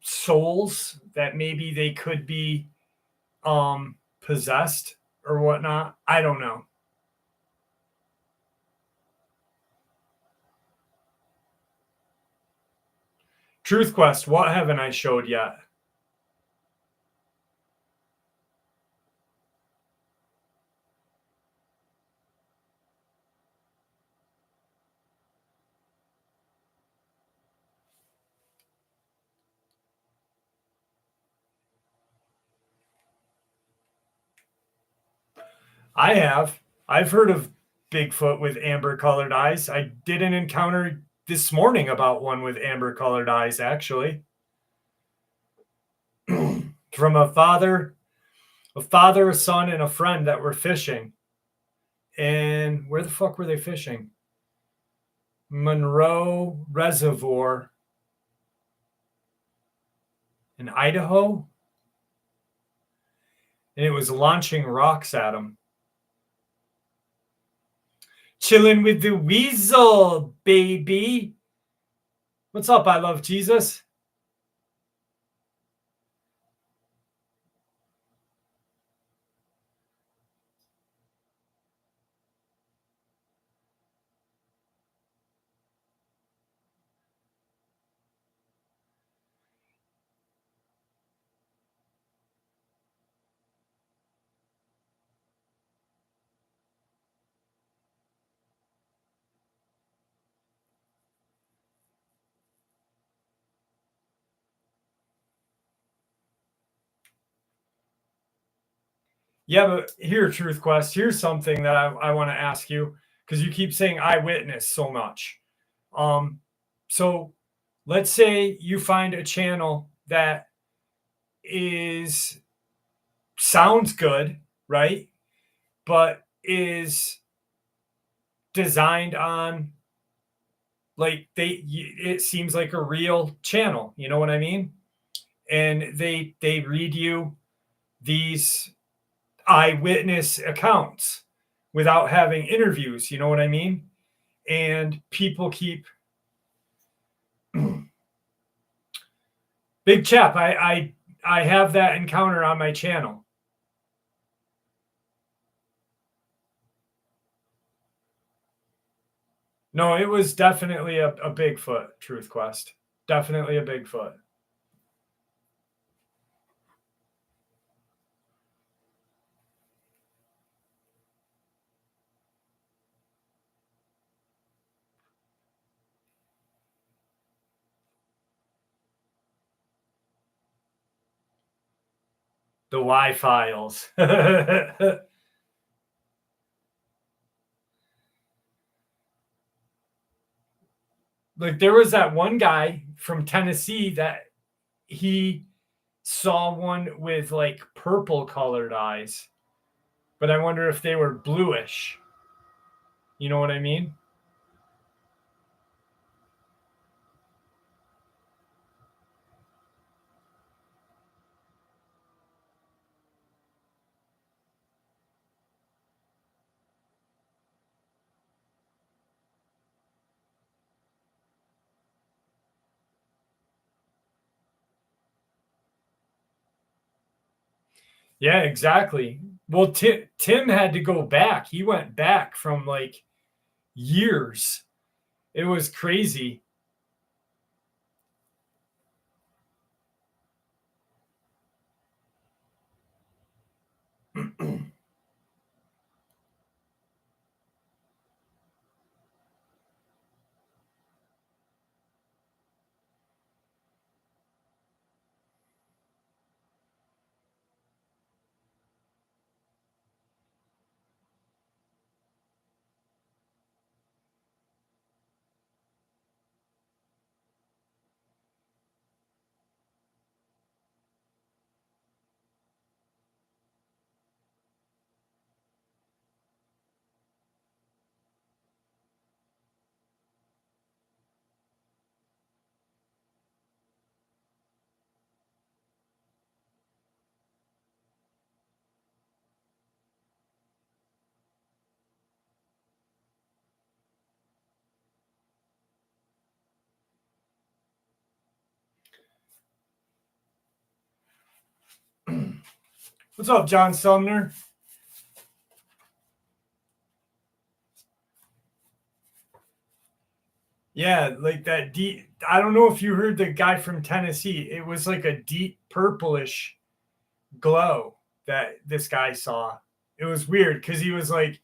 souls, that maybe they could be possessed or whatnot. I don't know. Truth Quest, what haven't I showed yet? I have. I've heard of Bigfoot with amber colored eyes. I did an encounter this morning about one with amber colored eyes, actually. From a father, a son, and a friend that were fishing. And where the fuck were they fishing? Monroe Reservoir in Idaho. And it was launching rocks at them. Chilling with the weasel, baby. What's up? I love Jesus. Yeah, but here, Truth Quest, here's something that I want to ask you because you keep saying eyewitness so much. Um, so let's say you find a channel that is sounds good, right? But is designed on like it seems like a real channel, you know what I mean? And they read you these eyewitness accounts without having interviews, you know what I mean? And people keep big chap. I have that encounter on my channel. No, it was definitely a Bigfoot Truth Quest. Definitely a Bigfoot. The Y files. Like there was that one guy from Tennessee that he saw one with like purple colored eyes, but I wonder if they were bluish. You know what I mean? Yeah, exactly. Well, Tim had to go back. He went back from like years. It was crazy. What's up, John Sumner? Yeah, like that deep. I don't know if you heard the guy from Tennessee. It was like a deep purplish glow that this guy saw. It was weird because he was like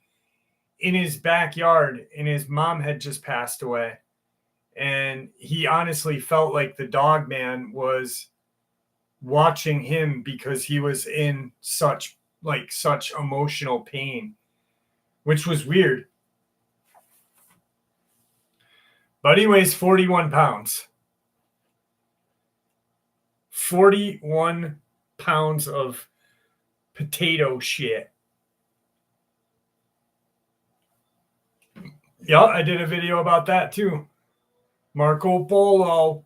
in his backyard and his mom had just passed away. And he honestly felt like the dog man was watching him because he was in such emotional pain, which was weird. But he weighs 41 pounds. 41 pounds of potato shit. Yeah, I did a video about that too. Marco Polo.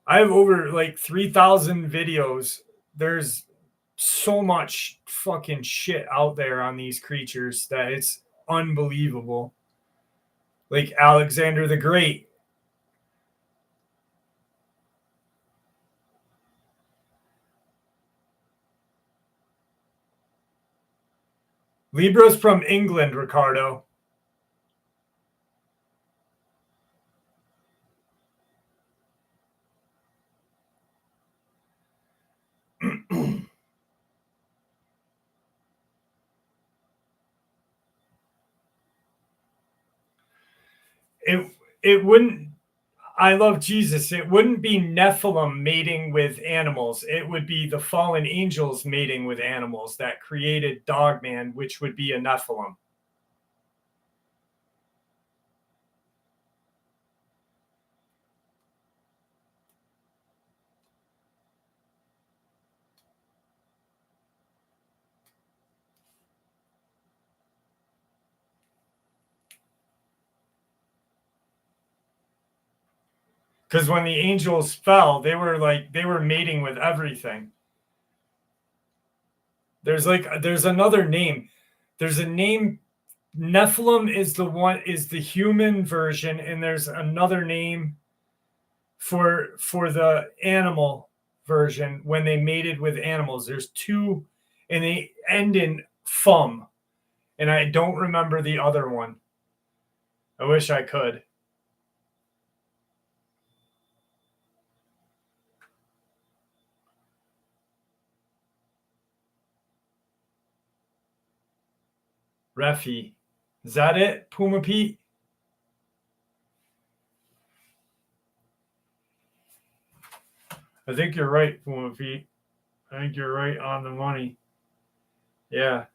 I have over like 3,000 videos. There's so much fucking shit out there on these creatures that it's unbelievable. Like Alexander the Great. Libra's from England, Ricardo. it it wouldn't I love Jesus. It wouldn't be Nephilim mating with animals. It would be the fallen angels mating with animals that created Dogman, which would be a Nephilim. Because when the angels fell, they were mating with everything. There's another name. There's a name. Nephilim is the human version, and there's another name for the animal version when they mated with animals. There's two, and they end in fum, and I don't remember the other one. I wish I could. Refi. Is that it? Puma Pete? I think you're right, Puma Pete. I think you're right on the money. Yeah.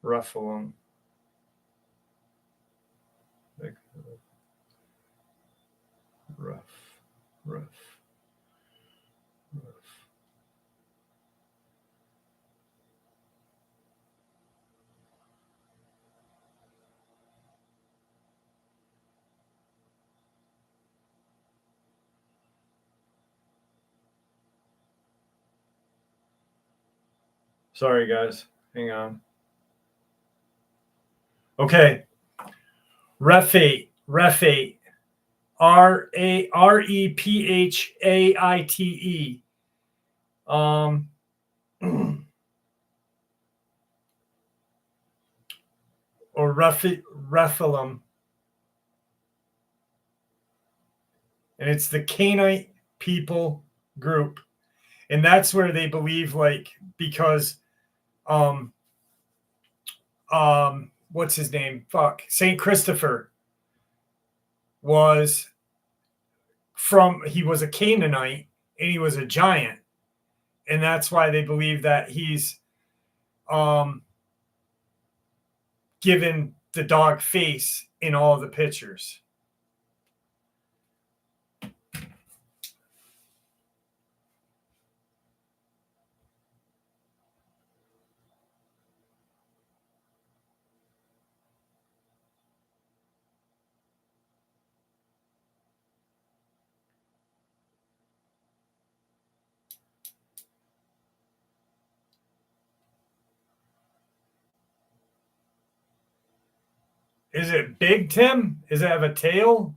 Ruffalo. Like, rough. Sorry, guys. Hang on. Okay. Refate. Rephaite. Or Rephilim. And it's the Canaanite people group. And that's where they believe, like, because what's his name? Saint Christopher was he was a Canaanite and he was a giant. And that's why they believe that he's given the dog face in all the pictures. Is it big, Tim? Does it have a tail?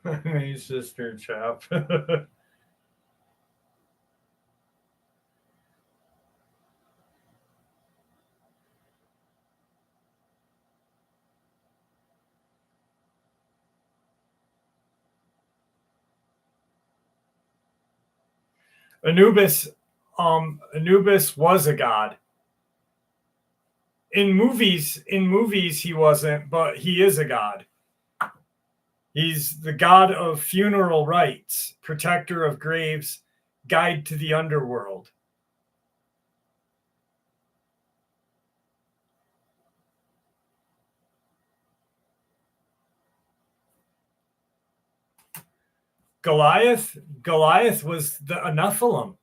My sister chap. Anubis was a god. In movies he wasn't, but he is a god. He's the god of funeral rites, protector of graves, guide to the underworld. Goliath was a Nephilim.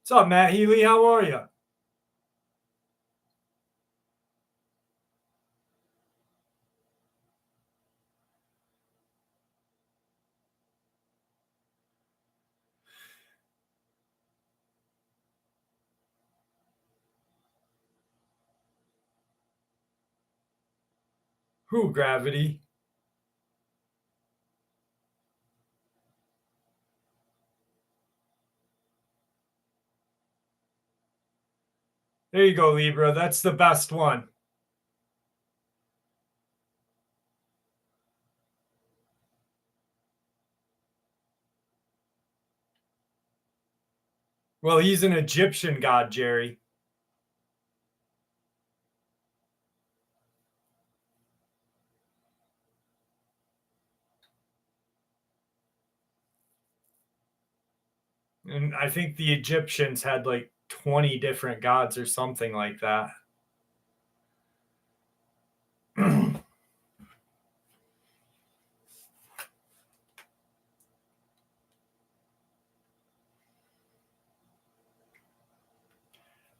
What's up, Matt Healy? How are you? Who, Gravity? There you go, Libra. That's the best one. Well, he's an Egyptian god, Jerry. And I think the Egyptians had like 20 different gods or something like that.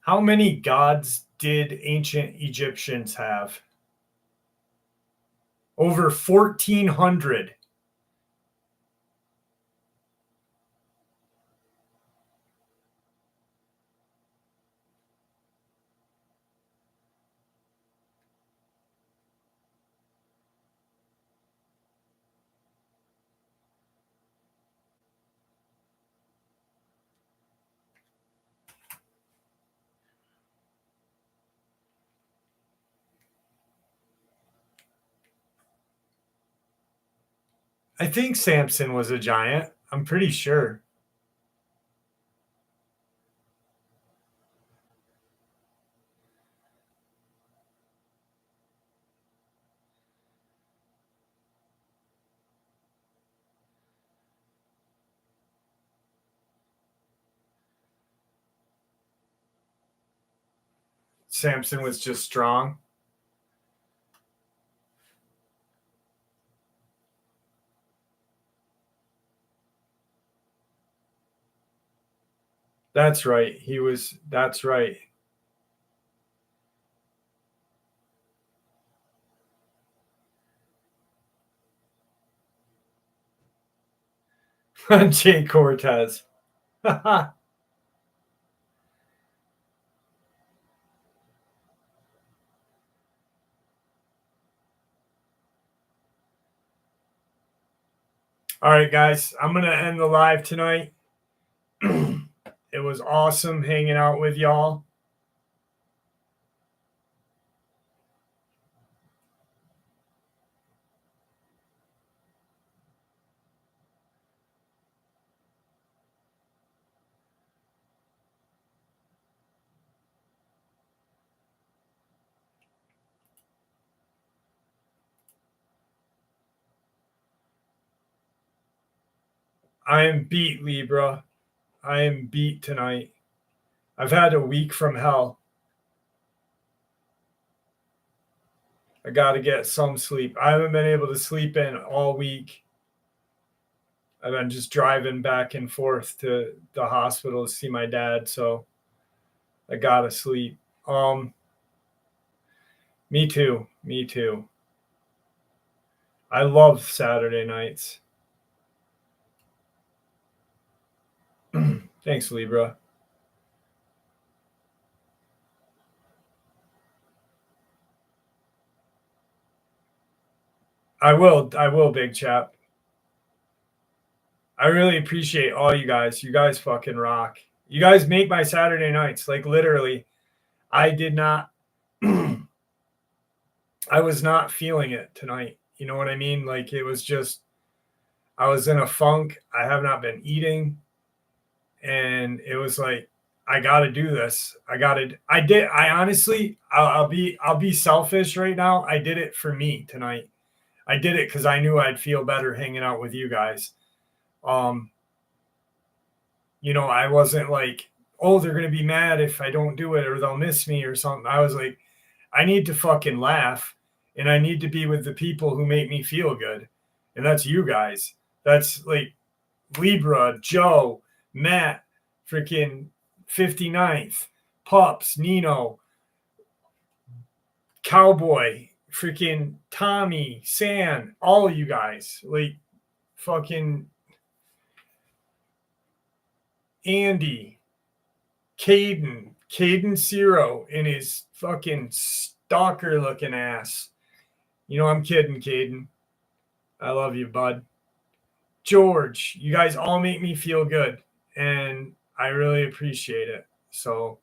How many gods did ancient Egyptians have? Over 1,400. I think Samson was a giant. I'm pretty sure. Samson was just strong. That's right. That's right. Jay Cortez. All right, guys. I'm going to end the live tonight. It was awesome hanging out with y'all. I am beat, Libra. I am beat tonight. I've had a week from hell. I got to get some sleep. I haven't been able to sleep in all week. I've been just driving back and forth to the hospital to see my dad, so I got to sleep. Me too. Me too. I love Saturday nights. Thanks, Libra. I will, big chap. I really appreciate all you guys. You guys fucking rock. You guys make my Saturday nights. Like literally, I did not I was not feeling it tonight. You know what I mean? Like it was just I was in a funk. I have not been eating and it was like I got to do this. I honestly I'll be selfish right now. I did it for me tonight. I did it cuz I knew I'd feel better hanging out with you guys. Um I wasn't like, oh, they're going to be mad if I don't do it or they'll miss me or something. I was like, I need to fucking laugh and I need to be with the people who make me feel good. And that's you guys. That's like Libra, Joe, Matt, freaking 59th, Pups, Nino, Cowboy, freaking Tommy, San, all of you guys. Like fucking Andy, Caden Zero in his fucking stalker looking ass. I'm kidding, Caden. I love you, bud. George, you guys all make me feel good, and I really appreciate it. So,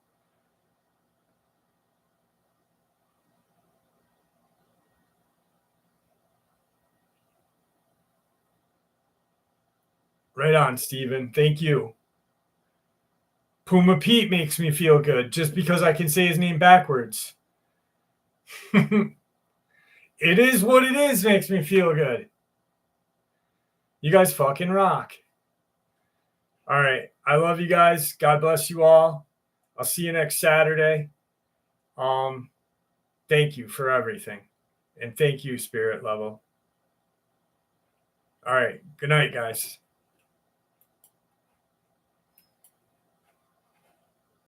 right on, Steven. Thank you. Puma Pete makes me feel good just because I can say his name backwards. It is what it is, makes me feel good. You guys fucking rock. All right. I love you guys. God bless you all. I'll see you next Saturday. Thank you for everything. And thank you, Spirit Level. All right. Good night, guys.